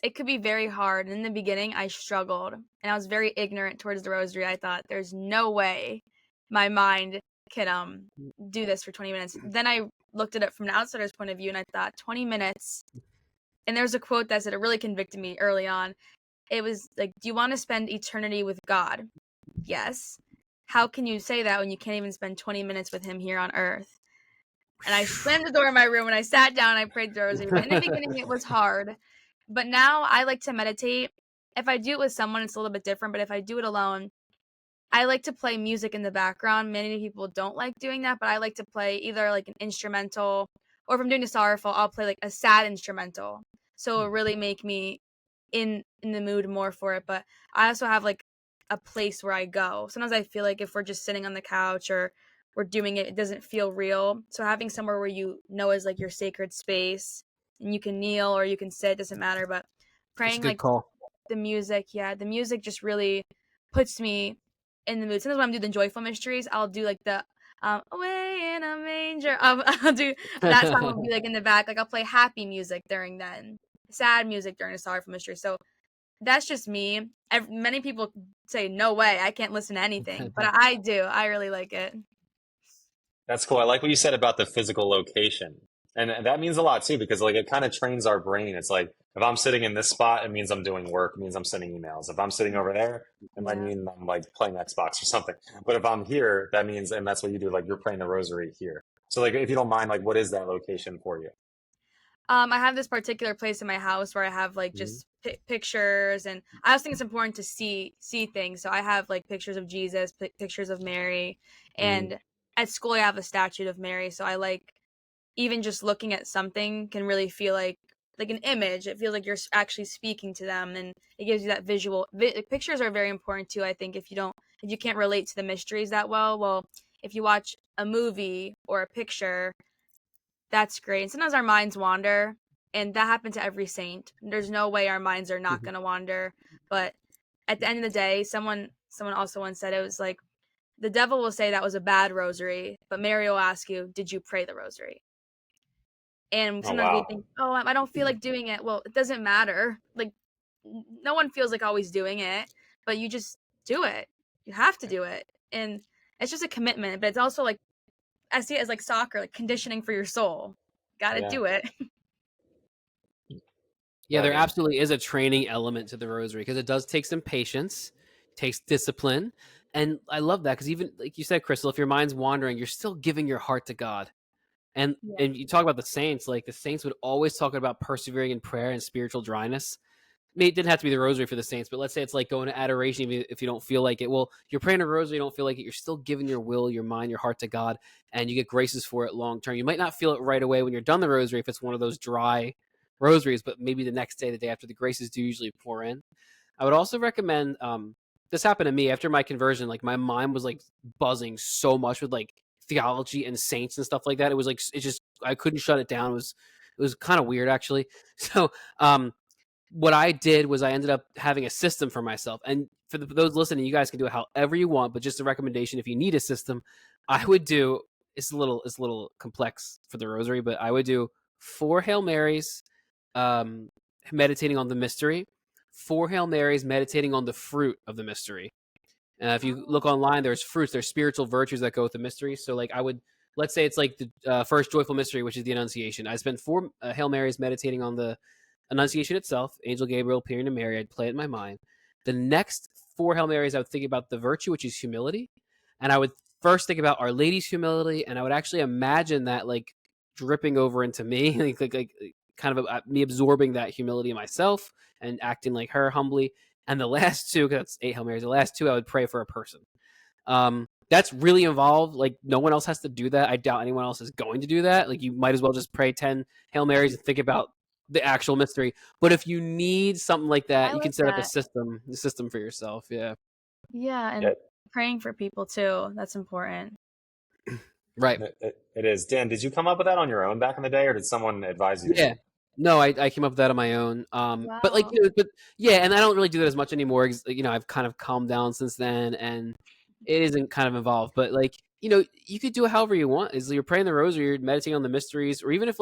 it could be very hard. In the beginning, I struggled and I was very ignorant towards the rosary. I thought there's no way my mind can do this for 20 minutes. Then I looked at it from an outsider's point of view and I thought 20 minutes. And there's a quote that said it really convicted me early on. It was like, "Do you want to spend eternity with God?" Yes. "How can you say that when you can't even spend 20 minutes with him here on earth?" And I slammed the door in my room and I sat down and I prayed the rosary. But in the beginning, it was hard. But now I like to meditate. If I do it with someone, it's a little bit different. But if I do it alone, I like to play music in the background. Many people don't like doing that, but I like to play either like an instrumental, or if I'm doing a sorrowful, I'll play like a sad instrumental. So it'll really make me in the mood more for it. But I also have like a place where I go. Sometimes I feel like if we're just sitting on the couch or we're doing it, it doesn't feel real. So having somewhere where you know is like your sacred space, and you can kneel or you can sit, doesn't matter. But That's a praying, good like call. the music, the music just really puts me in the mood. Sometimes when I'm doing the joyful mysteries, I'll do like the away in a manger. I'll do that song will be like in the back. Like I'll play happy music during then, sad music during the sorrowful mystery. So that's just me. Many people say no way, I can't listen to anything, but I do. I really like it. That's cool. I like what you said about the physical location. And that means a lot too, because like it kind of trains our brain. It's like if I'm sitting in this spot, it means I'm doing work, it means I'm sending emails. If I'm sitting over there, it might Yeah. mean I'm like playing Xbox or something. But if I'm here, that means, and that's what you do, like you're praying the rosary here. So like if you don't mind, like what is that location for you? I have this particular place in my house where I have like Mhm. just pictures, and I also think it's important to see things. So I have like pictures of Jesus, pictures of Mary, Mhm. and at school I have a statue of Mary. So I like even just looking at something can really feel like an image. It feels like you're actually speaking to them, and it gives you that visual. Pictures are very important too. I think if you can't relate to the mysteries that well, if you watch a movie or a picture, that's great. And sometimes our minds wander, and that happened to every saint. There's no way our minds are not Mhm. going to wander. But at the end of the day, someone also once said it was like the devil will say that was a bad rosary, but Mary will ask you, "Did you pray the rosary?" And Oh sometimes we wow. think, "Oh, I don't feel like doing it." Well, it doesn't matter. Like no one feels like always doing it, but you just do it. You have to do it. And it's just a commitment, but it's also like I see it as like soccer, like conditioning for your soul. Got to Yeah. do it. Yeah, there Dan. absolutely is a training element to the rosary because it does take some patience, takes discipline. And I love that because even like you said, Krystal, if your mind's wandering, you're still giving your heart to God. Yeah. And you talk about the saints, like the saints would always talk about persevering in prayer and spiritual dryness. It didn't have to be the rosary for the saints, but let's say it's like going to adoration if you don't feel like it. Well, you're praying a rosary, you don't feel like it. You're still giving your will, your mind, your heart to God, and you get graces for it long term. You might not feel it right away when you're done the rosary if it's one of those dry rosaries, but maybe the next day, the day after, the graces do usually pour in. I would also recommend. This happened to me after my conversion. Like my mind was like buzzing so much with like theology and saints and stuff like that. It was like it just I couldn't shut it down. It was kind of weird actually. So what I did was I ended up having a system for myself. And for those listening, you guys can do it however you want. But just a recommendation: if you need a system, I would do. It's a little complex for the rosary, but I would do 4 Hail Marys, um, meditating on the mystery, 4 Hail Marys meditating on the fruit of the mystery. If you look Oh. online, there's fruits, there's spiritual virtues that go with the mystery. So, like, let's say it's like the first joyful mystery, which is the Annunciation. I spent 4 Hail Marys meditating on the Annunciation itself, Angel Gabriel appearing to Mary. I'd play it in my mind. The next 4 Hail Marys, I would think about the virtue, which is humility. And I would first think about Our Lady's humility. And I would actually imagine that, like, dripping over into me, like kind of me absorbing that humility in myself and acting like her humbly. And the last two, because that's 8 Hail Marys, the last two, I would pray for a person. That's really involved. Like no one else has to do that. I doubt anyone else is going to do that. Like you might as well just pray 10 Hail Marys and think about the actual mystery. But if you need something like that, I you can like set up that. a system for yourself. Yeah. Yeah, Yeah, and praying for people too. That's important. Right. it is. Dan, did you come up with that on your own back in the day, or did someone advise you to do Yeah. it? No, I came up with that on my own. But like Wow. but yeah, and I don't really do that as much anymore. I've kind of calmed down since then, and it isn't kind of involved. But like you could do it however you want. Is you're praying the rosary, you're meditating on the mysteries, or even if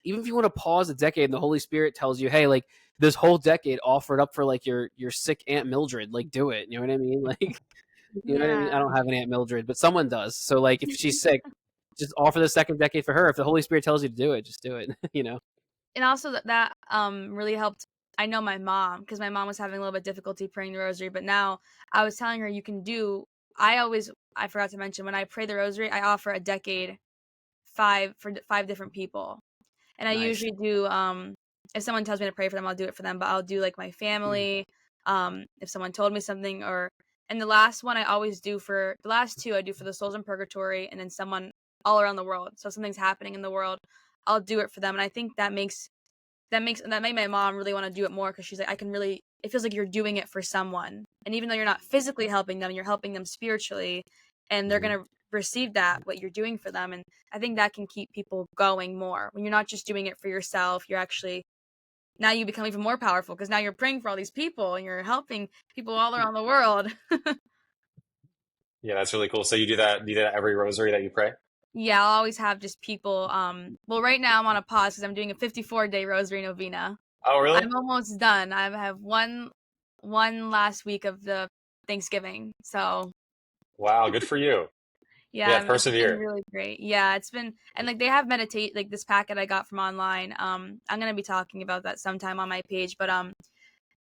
you want to pause a decade and the Holy Spirit tells you, hey, like this whole decade offered up for like your sick Aunt Mildred, like do it. You know what I mean? Like you know what I mean? Yeah. I don't have an Aunt Mildred, but someone does. So like if she's sick, just offer the second decade for her. If the Holy Spirit tells you to do it, just do it. And also that really helped. I know my mom, because my mom was having a little bit difficulty praying the rosary, but now I was telling her you can do. I forgot to mention when I pray the rosary, I offer a decade five different people. And I Nice. usually do if someone tells me to pray for them, I'll do it for them, but I'll do like my family, if someone told me something, or and the last one I always do for the last two I do for the souls in purgatory, and then someone all around the world. So if something's happening in the world, I'll do it for them. And I think that made my mom really want to do it more, because she's like, I can really, it feels like you're doing it for someone, and even though you're not physically helping them, you're helping them spiritually, and they're Mhm. going to receive that, what you're doing for them. And I think that can keep people going more when you're not just doing it for yourself. You're actually, now you become even more powerful because now you're praying for all these people and you're helping people all around the world. Yeah, that's really cool. So you do that every rosary that you pray? Yeah, I'll always have just people. Well, right now I'm on a pause because I'm doing a 54-day rosary novena. Oh, really? I'm almost done. I have one last week of the Thanksgiving. So Wow, good for you. yeah, Yeah, I mean, it's been persevere. really great. Yeah, it's been, and like they have meditate, like this packet I got from online. I'm gonna be talking about that sometime on my page, but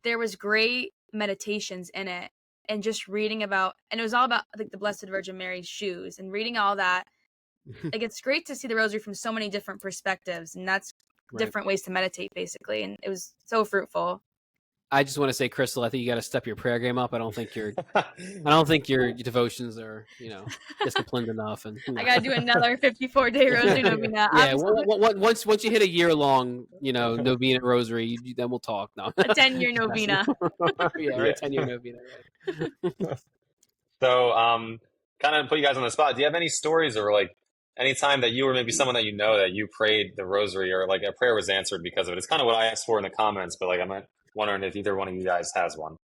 there was great meditations in it, and just reading about, and it was all about like the Blessed Virgin Mary's shoes, and reading all that. Like it's great to see the rosary from so many different perspectives, and that's Right. different ways to meditate, basically, and it was so fruitful. I just want to say, Krystal, I think you got to step your prayer game up. I don't think your devotions are, disciplined enough. And I gotta do another 54-day rosary novena. yeah, once you hit a year long, novena rosary, then we'll talk. No, A 10-year novena. yeah, right, 10-year novena. Right. So, kind of put you guys on the spot. Do you have any stories or like any time that you or maybe someone that you know that you prayed the rosary or like a prayer was answered because of it? It's kind of what I asked for in the comments, but like I'm wondering if either one of you guys has one.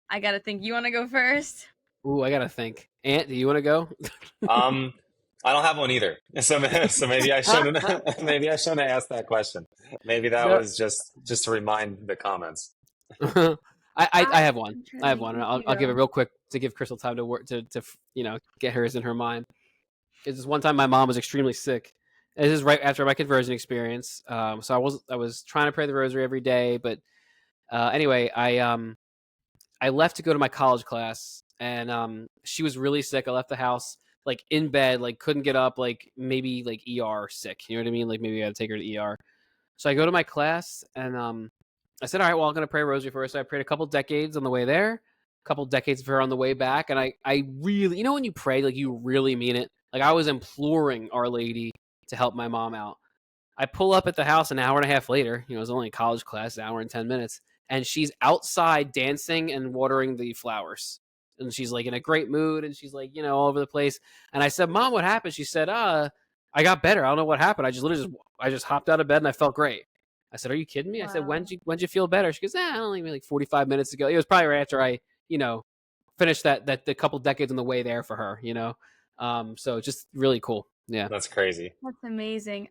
I gotta think. You want to go first? Ooh, I gotta think. Ant, do you want to go? I don't have one either, so maybe I shouldn't ask that question. Maybe that was just to remind the comments. I have one. I have one, and You I'll give it go. real quick to give Krystal time to work to get hers in her mind. Is this one time my mom was extremely sick. This is right after my conversion experience. So I was trying to pray the rosary every day, but anyway, I left to go to my college class, and she was really sick. I left the house like in bed, like couldn't get up, like maybe like ER sick. You know what I mean? Like maybe I had to take her to ER. So I go to my class, and I said, all right, well, I'm going to pray rosary for her. So I prayed a couple decades on the way there, a couple decades for her on the way back. And I really, when you pray, like you really mean it. Like I was imploring Our Lady to help my mom out. I pull up at the house an hour and a half later. It was only a college class, an hour and 10 minutes. And she's outside dancing and watering the flowers. And she's like in a great mood. And she's like, all over the place. And I said, Mom, what happened? She said, I got better. I don't know what happened. I just hopped out of bed and I felt great. I said, are you kidding me? Wow. I said, when'd you feel better? She goes, only like 45 minutes ago. It was probably right after I, finished that the couple decades on the way there for her, so just really cool. Yeah. That's crazy. That's amazing.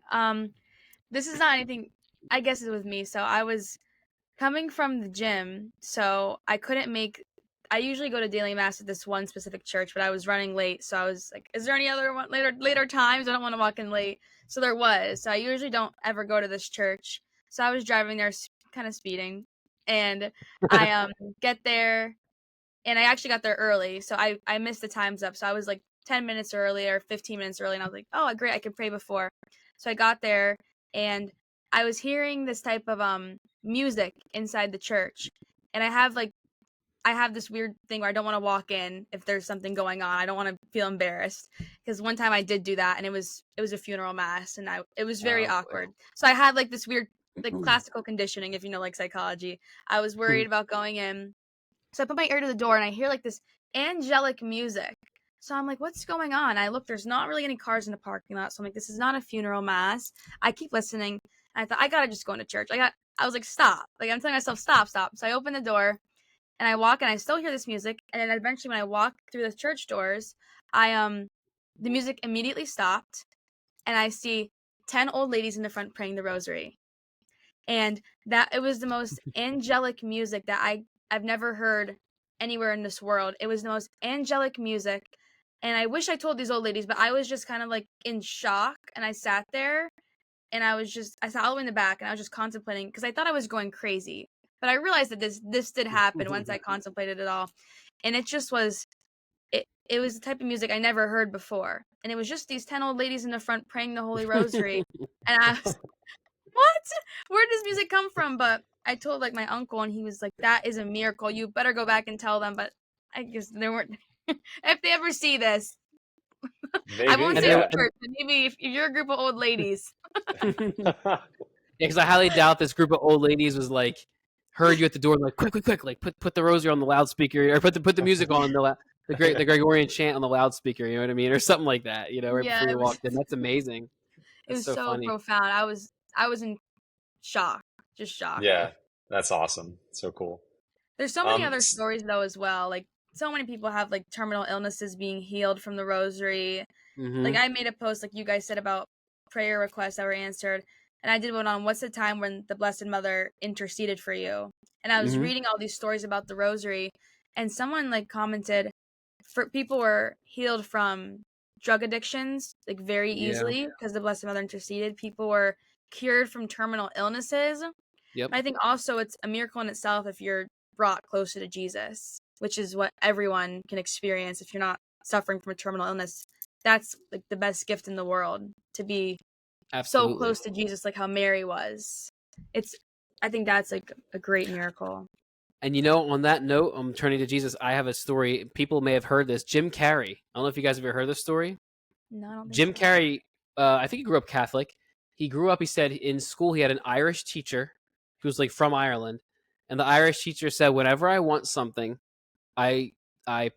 This is not anything, I guess it was me. So I was coming from the gym, so I couldn't I usually go to daily mass at this one specific church, but I was running late. So I was like, is there any other one later times? I don't want to walk in late. So there was. So I usually don't ever go to this church. So I was driving there kind of speeding, and I get there, and I actually got there early. So I missed the times up. So I was like 10 minutes early or 15 minutes early, and I was like, oh, great, I can pray before. So I got there, and I was hearing this type of music inside the church, and I have this weird thing where I don't want to walk in if there's something going on. I don't want to feel embarrassed, because one time I did do that, and it was a funeral mass, and it was very awkward. So I had like this weird like classical conditioning, if you know like psychology. I was worried about going in. So I put my ear to the door, and I hear like this angelic music. So I'm like, what's going on? I look, there's not really any cars in the parking lot. So I'm like, this is not a funeral mass. I keep listening. And I thought, I gotta just go into church. I was like, stop. Like I'm telling myself, stop. So I open the door, and I walk, and I still hear this music. And then eventually when I walk through the church doors, the music immediately stopped, and I see 10 old ladies in the front praying the rosary. And that it was the most angelic music that I've never heard anywhere in this world. It was the most angelic music. And I wish I told these old ladies, but I was just kind of like in shock. And I sat there, and I sat all the way in the back, and I was just contemplating, because I thought I was going crazy. But I realized that this did happen once I contemplated it all. And it just was, it was the type of music I never heard before. And it was just these 10 old ladies in the front praying the Holy Rosary. And I was, what? Where does music come from? But I told like my uncle, and he was like, that is a miracle. You better go back and tell them. But I guess they weren't. If they ever see this, Maybe, I won't say yeah. the church, but maybe if you're a group of old ladies. Yeah, because I highly doubt this group of old ladies was like heard you at the door, like quick, like put the rosary on the loudspeaker, or put the music on the the Gregorian chant on the loudspeaker. You know what I mean, or something like that. You know, right Yeah, before you walked in. That's amazing. it That's was so so funny. profound. I was in shock, just shocked. Yeah, that's awesome. So cool. There's so many Um, other s- stories though as well. Like so many people have like terminal illnesses being healed from the rosary. Like Mm-hmm. I made a post like you guys said about prayer requests that were answered, and I did one on what's the time when the Blessed Mother interceded for you. And I was Mm-hmm. reading all these stories about the rosary, and someone like commented for people were healed from drug addictions like very Yeah. easily because the Blessed Mother interceded. People were cured from terminal illnesses. Yep. I think also it's a miracle in itself if you're brought closer to Jesus, which is what everyone can experience if you're not suffering from a terminal illness. That's like the best gift in the world to be so Absolutely. close to Jesus, like how Mary was. It's, I think that's like a great miracle. And on that note, I'm turning to Jesus. I have a story. People may have heard this. Jim Carrey. I don't know if you guys have ever heard this story. No, I don't think Jim so. Carrey, I think he grew up Catholic. He grew up, he said, in school, he had an Irish teacher who was like from Ireland. And the Irish teacher said, whenever I want something, I I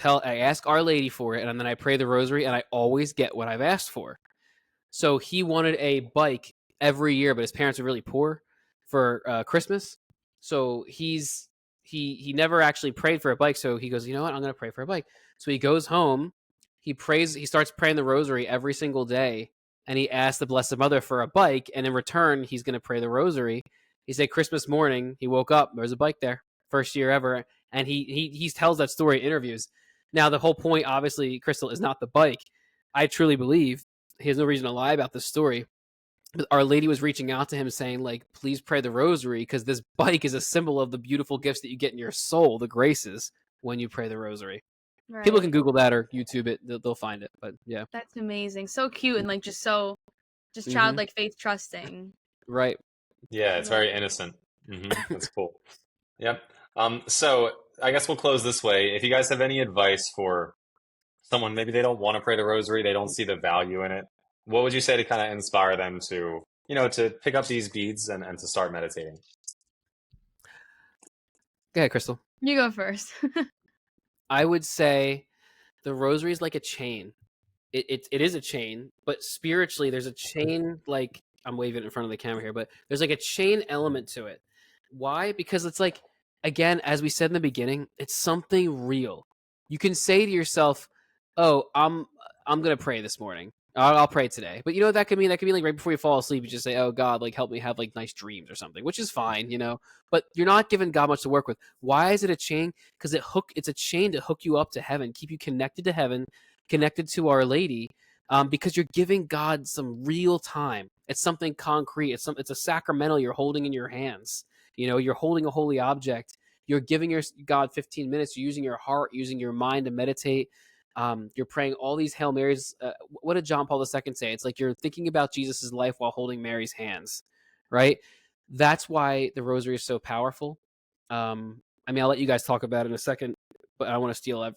I ask Our Lady for it, and then I pray the rosary, and I always get what I've asked for. So he wanted a bike every year, but his parents were really poor for Christmas. So he never actually prayed for a bike. So he goes, you know what? I'm going to pray for a bike. So he goes home. He prays. He starts praying the rosary every single day, and he asks the Blessed Mother for a bike. And in return, he's going to pray the rosary. He said Christmas morning, he woke up. There's a bike there, first year ever, and he tells that story in interviews. Now the whole point, obviously, Krystal, is not the bike. I truly believe he has no reason to lie about this story. But Our Lady was reaching out to him saying, like, please pray the rosary because this bike is a symbol of the beautiful gifts that you get in your soul, the graces, when you pray the rosary. People can Right. Google that or YouTube it; they'll find it. But yeah, That's amazing. So cute and like just so, just mm-hmm. childlike faith trusting. Right. yeah, I it's love very it. innocent. That's cool. Yep. So I guess we'll close this way. If you guys have any advice for someone, maybe they don't want to pray the rosary, they don't see the value in it, what would you say to kind of inspire them to, to pick up these beads and to start meditating? Go ahead, Krystal. You go first. I would say the rosary is like a chain. It is a chain, but spiritually there's a chain, like I'm waving in front of the camera here, but there's like a chain element to it. Why? Because it's like, again, as we said in the beginning, it's something real. You can say to yourself, "Oh, I'm gonna pray this morning. I'll pray today." But you know what that could mean? That could mean like right before you fall asleep, you just say, "Oh God, like help me have like nice dreams or something," which is fine. But you're not giving God much to work with. Why is it a chain? Because it's a chain to hook you up to heaven, keep you connected to heaven, connected to Our Lady, because you're giving God some real time. It's something concrete. It's a sacramental you're holding in your hands. You're holding a holy object. You're giving your God 15 minutes. You're using your heart, using your mind to meditate. You're praying all these Hail Marys. What did John Paul II say? It's like you're thinking about Jesus's life while holding Mary's hands, right? That's why the Rosary is so powerful. I'll let you guys talk about it in a second, but I don't want to steal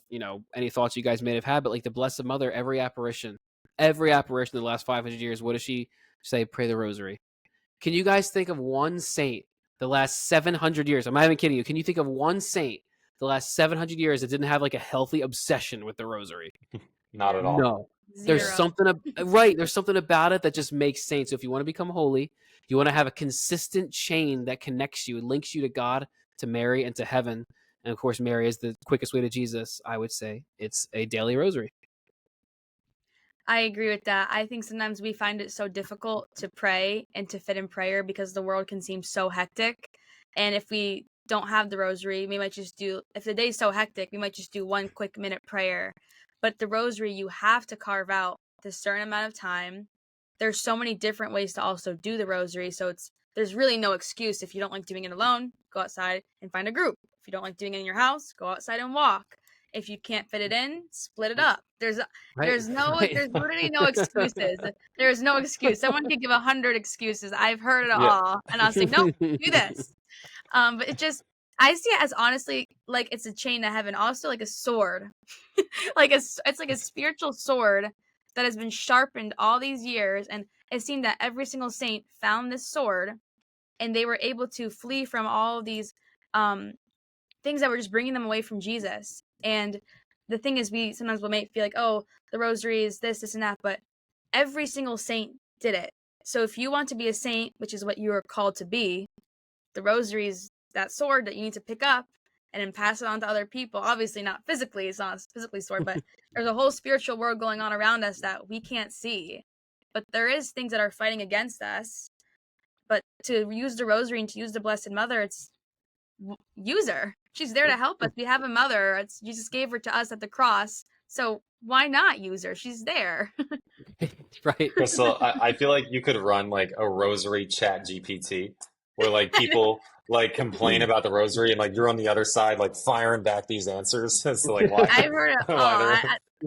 any thoughts you guys may have had. But like the Blessed Mother, every apparition in the last 500 years, what does she say? Pray the Rosary. Can you guys think of one saint the last 700 years? I'm not even kidding you. Can you think of one saint the last 700 years that didn't have like a healthy obsession with the Rosary? Not at all. No. There's Zero. something right. There's something about it that just makes saints. So if you want to become holy, you want to have a consistent chain that connects you, links you to God, to Mary, and to heaven. And of course, Mary is the quickest way to Jesus. I would say it's a daily rosary. I agree with that. I think sometimes we find it so difficult to pray and to fit in prayer because the world can seem so hectic. And if we don't have the rosary, we might just do, if the day's so hectic, we might just do one quick minute prayer. But the rosary, you have to carve out this certain amount of time. There's so many different ways to also do the rosary. So there's really no excuse. If you don't like doing it alone, go outside and find a group. If you don't like doing it in your house, go outside and walk. If you can't fit it in, split it up. There's Right. Right. there's literally no excuses. There's no excuse. Someone could give 100 excuses. I've heard it Yeah. all, and I'll say, nope, do this. But it just, I see it as honestly like it's a chain to heaven, also like a sword, it's like a spiritual sword that has been sharpened all these years, and it seemed that every single saint found this sword, and they were able to flee from all of these things that were just bringing them away from Jesus. And the thing is, we sometimes will feel like, oh, the rosary is this and that, but every single saint did it. So if you want to be a saint, which is what you are called to be, the rosary is that sword that you need to pick up and then pass it on to other people. Obviously not physically, it's not a physically sword, but there's a whole spiritual world going on around us that we can't see. But there is things that are fighting against us. But to use the rosary and to use the Blessed Mother, it's use her. She's there to help us. We have a mother. Jesus gave her to us at the cross. So why not use her? She's there. Right. Krystal, I feel like you could run like a rosary chat GPT where like people like complain about the rosary and like you're on the other side like firing back these answers as to like why I've heard why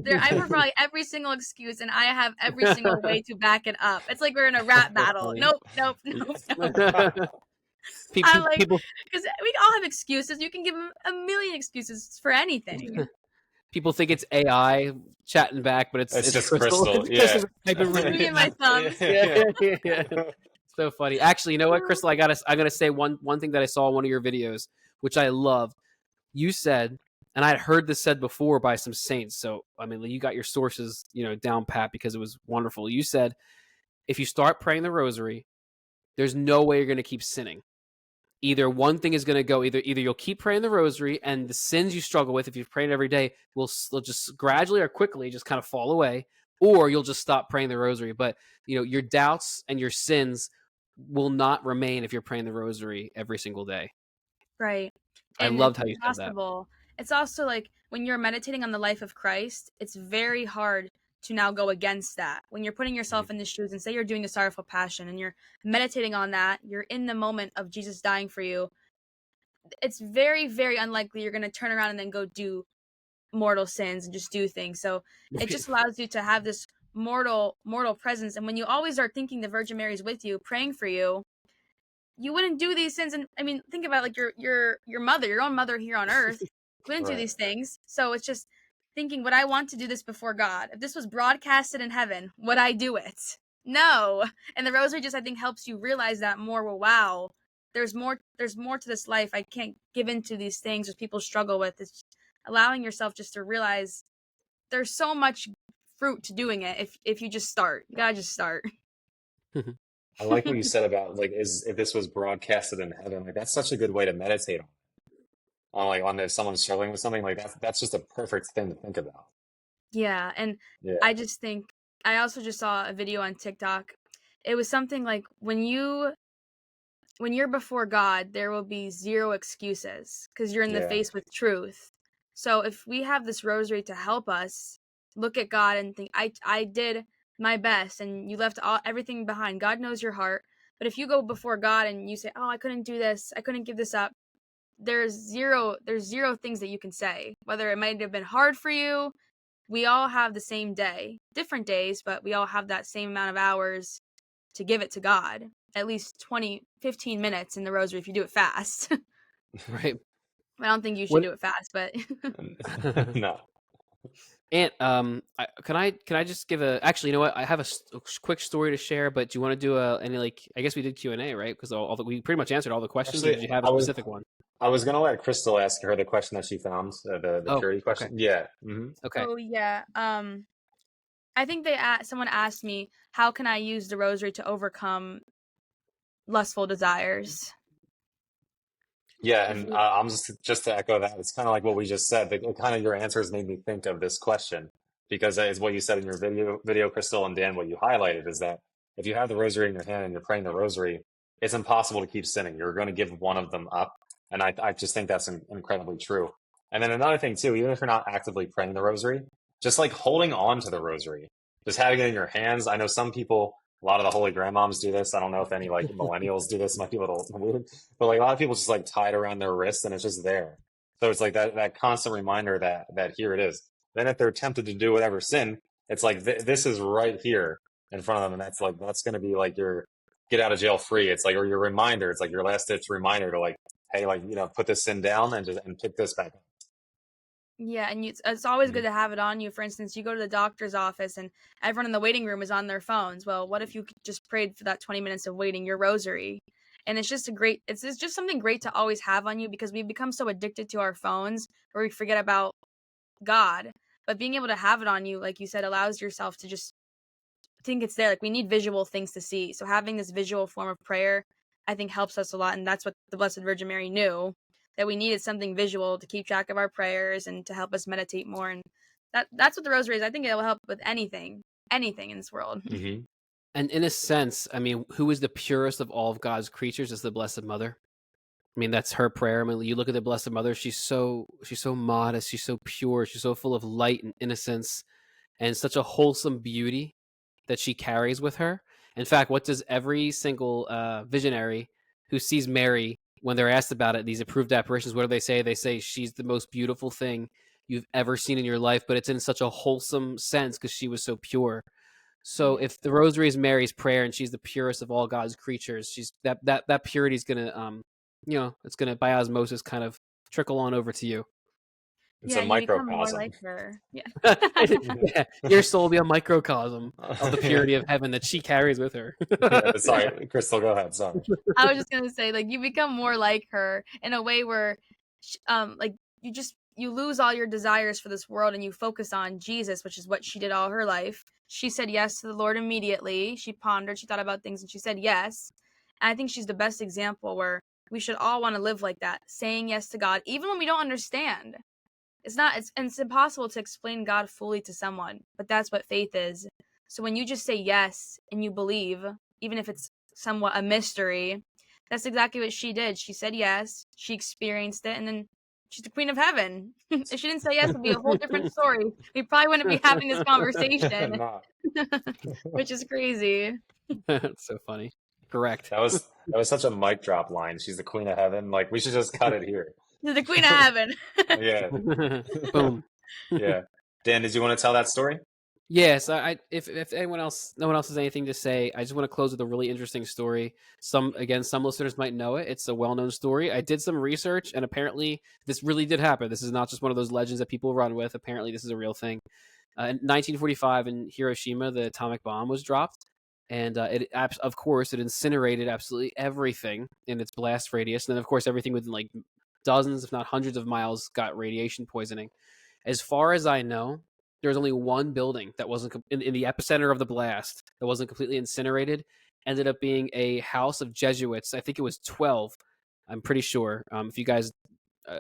I've heard probably every single excuse, and I have every single way to back it up. It's like we're in a rap battle. funny. Nope. I'm like, people because we all have excuses. You can give them a million excuses for anything. people think it's AI chatting back, but it's just Krystal. Krystal. It's Yeah. It's me and my thumbs. Yeah. So funny. Actually, you know what, Krystal? I'm gonna say one thing that I saw in one of your videos, which I love. You said, and I had heard this said before by some saints. So I mean, you got your sources, down pat because it was wonderful. You said, if you start praying the rosary, there's no way you're gonna keep sinning. Either one thing is going to go, either you'll keep praying the rosary and the sins you struggle with, if you're praying every day, will just gradually or quickly just kind of fall away, or you'll just stop praying the rosary. But, your doubts and your sins will not remain if you're praying the rosary every single day. Right. I And loved it's how you said that. impossible. It's also like when you're meditating on the life of Christ, it's very hard to now go against that. When you're putting yourself in the shoes and say you're doing the Sorrowful Passion and you're meditating on that, you're in the moment of Jesus dying for you. It's very, very unlikely you're going to turn around and then go do mortal sins and just do things. So it just allows you to have this mortal presence. And when you always are thinking the Virgin Mary's with you, praying for you, you wouldn't do these sins. And I mean, think about like your mother, your own mother here on earth, wouldn't do these things. So it's just thinking, would I want to do this before God? If this was broadcasted in heaven, would I do it? No. And the rosary just, I think, helps you realize that more. Well, wow, there's more to this life. I can't give into these things that people struggle with. It's allowing yourself just to realize there's so much fruit to doing it if you just start. You gotta just start. I like what you said about like if this was broadcasted in heaven, like that's such a good way to meditate on if someone's struggling with something, like that's just a perfect thing to think about. Yeah, and Yeah. I just think I also just saw a video on TikTok. It was something like when you're before God, there will be zero excuses because you're in the face with truth. So if we have this rosary to help us look at God and think, I did my best, and you left everything behind. God knows your heart. But if you go before God and you say, oh, I couldn't do this, I couldn't give this up, there's zero things that you can say. Whether it might have been hard for you, we all have the same day, different days, but we all have that same amount of hours to give it to God. At least 15 minutes in the rosary if you do it fast. Right. I don't think you should do it fast, but No. And can I just give actually, you know what? I have a quick story to share, but do you want to do any, like, I guess we did Q&A, right? Because we pretty much answered all the questions. Actually, or did you have a specific one? I was gonna let Krystal ask her the question that she found, the purity question. Okay. Yeah. Mm-hmm. Okay. Oh yeah. I think someone asked me, how can I use the rosary to overcome lustful desires? Yeah, and I'm just to echo that, it's kind of like what we just said. Kind of your answers made me think of this question because it's what you said in your video, Krystal, and Dan. What you highlighted is that if you have the rosary in your hand and you're praying the rosary, it's impossible to keep sinning. You're going to give one of them up, and I just think that's incredibly true. And then another thing too, even if you're not actively praying the rosary, just like holding on to the rosary, just having it in your hands. I know some people. A lot of the holy grandmoms do this. I don't know if any like millennials do this. It might be a little weird, but like a lot of people just like tie it around their wrist and it's just there. So it's like that constant reminder that here it is. Then if they're tempted to do whatever sin, it's like this is right here in front of them, and that's going to be like your get out of jail free. It's like, or your reminder. It's like your last ditch reminder to like, hey, like put this sin down and pick this back up. Yeah, and it's always good to have it on you. For instance, you go to the doctor's office and everyone in the waiting room is on their phones. Well, what if you just prayed for that 20 minutes of waiting your rosary? And it's just it's just something great to always have on you because we become so addicted to our phones where we forget about God, but being able to have it on you, like you said, allows yourself to just think it's there. Like, we need visual things to see. So having this visual form of prayer, I think, helps us a lot. And that's what the Blessed Virgin Mary knew, that we needed something visual to keep track of our prayers and to help us meditate more. And that's what the Rosary is. I think it will help with anything in this world. Hmm. And in a sense, I mean, who is the purest of all of God's creatures is the Blessed Mother. I mean, that's her prayer. I mean, you look at the Blessed Mother, she's so modest, she's so pure, she's so full of light and innocence and such a wholesome beauty that she carries with her. In fact, what does every single visionary who sees Mary, when they're asked about it, these approved apparitions, what do they say? They say she's the most beautiful thing you've ever seen in your life, but it's in such a wholesome sense because she was so pure. So Yeah. if the Rosary is Mary's prayer and she's the purest of all God's creatures, she's that purity is gonna it's gonna by osmosis kind of trickle on over to you. It's Yeah, a and you become more microcosm. like her. Yeah. Yeah, your soul will be a microcosm of the purity of heaven that she carries with her. Yeah, sorry, Krystal, go ahead. Sorry. I was just gonna say, like, you become more like her in a way where, like, you lose all your desires for this world and you focus on Jesus, which is what she did all her life. She said yes to the Lord immediately. She pondered, she thought about things, and she said yes. And I think she's the best example where we should all want to live like that, saying yes to God, even when we don't understand. It's impossible to explain God fully to someone, but that's what faith is. So when you just say yes and you believe, even if it's somewhat a mystery, that's exactly what she did. She said yes, she experienced it, and then she's the queen of heaven. If she didn't say yes, it'd be a whole different story. We probably wouldn't be having this conversation, Nah, which is crazy. That's so funny. Correct. that was such a mic drop line. She's the queen of heaven. Like we should just cut it here. She's the queen of heaven. Yeah, Boom. yeah. Dan, did you want to tell that story? Yes, if no one else has anything to say, I just want to close with a really interesting story. Some listeners might know it. It's a well-known story. I did some research, and apparently this really did happen. This is not just one of those legends that people run with. Apparently, this is a real thing. In 1945, in Hiroshima, the atomic bomb was dropped, and of course, it incinerated absolutely everything in its blast radius. And then, of course, everything within like dozens, if not hundreds of miles, got radiation poisoning. As far as I know, there was only one building that wasn't in the epicenter of the blast that wasn't completely incinerated. Ended up being a house of Jesuits. I think it was 12. I'm pretty sure. If you guys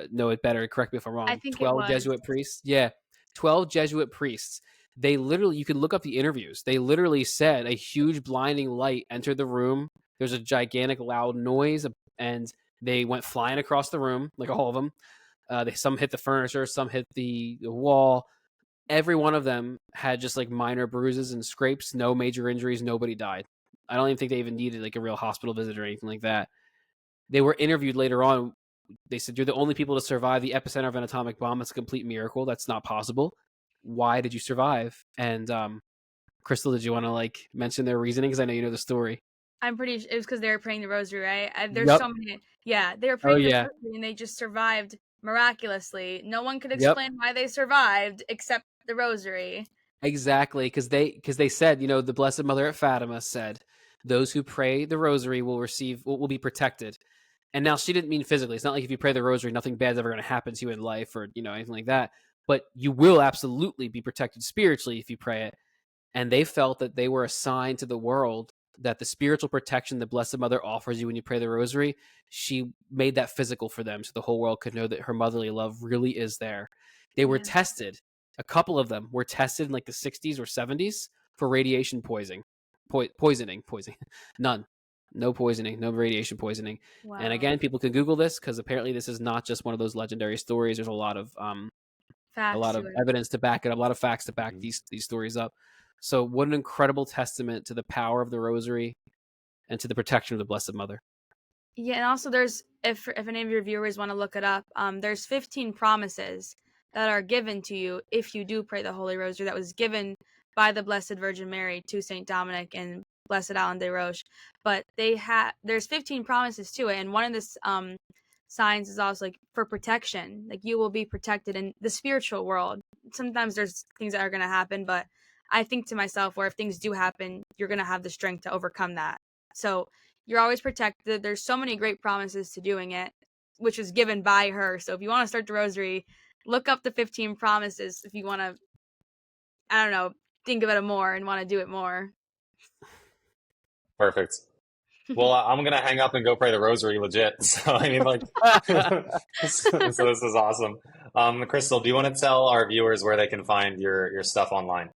know it better, correct me if I'm I wrong. think it 12 was. Jesuit priests. Yeah, 12 Jesuit priests. They literally, you can look up the interviews. They literally said a huge blinding light entered the room. There's a gigantic loud noise, and they went flying across the room, like all of them. Some hit the furniture, some hit the wall. Every one of them had just like minor bruises and scrapes, no major injuries, nobody died. I don't even think they even needed like a real hospital visit or anything like that. They were interviewed later on. They said, "You're the only people to survive the epicenter of an atomic bomb. It's a complete miracle. That's not possible. Why did you survive?" And Krystal, did you want to like mention their reasoning? Because I know you know the story. I'm pretty it was because they were praying the Rosary, right? There's Yep. so many. Yeah, they were Oh praying the yeah. Rosary and they just survived miraculously. No one could Yep. explain why they survived except the Rosary. Exactly, because they said, the Blessed Mother at Fatima said, those who pray the Rosary will be protected. And now she didn't mean physically. It's not like if you pray the Rosary, nothing bad's ever going to happen to you in life or anything like that. But you will absolutely be protected spiritually if you pray it. And they felt that they were a sign to the world that the spiritual protection the Blessed Mother offers you when you pray the Rosary, she made that physical for them, so the whole world could know that her motherly love really is there. They were Yeah. tested. A couple of them were tested in like the 60s or 70s for radiation poisoning. Poisoning. None. No poisoning, no radiation poisoning. Wow. And again, people can Google this because apparently this is not just one of those legendary stories. There's a lot of Facts to it. evidence to back it up, a lot of facts to back Mhm. these stories up. So what an incredible testament to the power of the Rosary and to the protection of the Blessed Mother. Yeah, and also there's if any of your viewers want to look it up, there's 15 promises that are given to you if you do pray the Holy Rosary that was given by the Blessed Virgin Mary to Saint Dominic and Blessed Alan de Roche. But there's 15 promises to it, and one of the signs is also like for protection, like you will be protected in the spiritual world. Sometimes there's things that are going to happen, but I think to myself, where if things do happen, you're going to have the strength to overcome that. So you're always protected. There's so many great promises to doing it, which was given by her. So if you want to start the Rosary, look up the 15 promises if you want to, I don't know, think about it more and want to do it more. Perfect. Well, I'm gonna hang up and go pray the rosary legit. So I mean, like, so this is awesome. Krystal, do you want to tell our viewers where they can find your stuff online?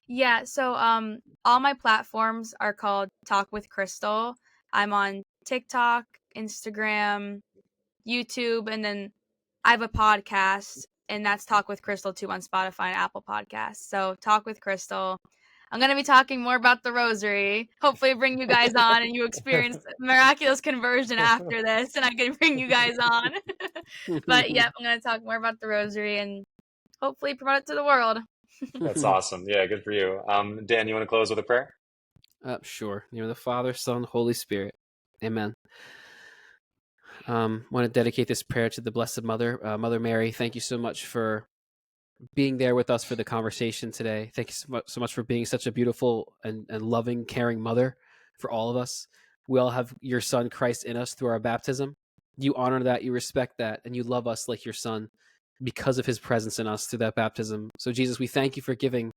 Yeah, so all my platforms are called Talk with Krystal. I'm on TikTok, Instagram, YouTube, and then I have a podcast, and that's Talk with Krystal too on Spotify and Apple Podcasts. So Talk with Krystal. I'm going to be talking more about the rosary. Hopefully bring you guys on and you experience miraculous conversion after this, and I can bring you guys on. But yep, I'm going to talk more about the rosary and hopefully promote it to the world. That's awesome. Yeah, good for you. Dan, you want to close with a prayer? Sure. In the name of the Father, Son, Holy Spirit. Amen. Want to dedicate this prayer to the Blessed Mother, Mother Mary. Thank you so much for being there with us for the conversation today. Thank you so much for being such a beautiful and loving, caring mother for all of us. We all have your Son, Christ, in us through our baptism. You honor that, you respect that, and you love us like your Son because of his presence in us through that baptism. So, Jesus, we thank you for giving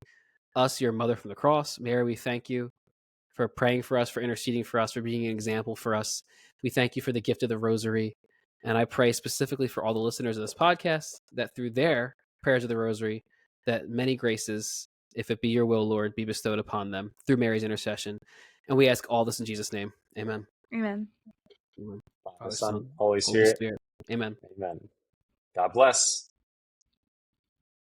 us your mother from the cross. Mary, we thank you for praying for us, for interceding for us, for being an example for us. We thank you for the gift of the rosary. And I pray specifically for all the listeners of this podcast that through their prayers of the rosary, that many graces, if it be your will, Lord, be bestowed upon them through Mary's intercession. And we ask all this in Jesus' name. Amen. Amen. Amen. Father, Father, Son, Son, Holy Holy Spirit. Spirit. Amen. Amen. God bless.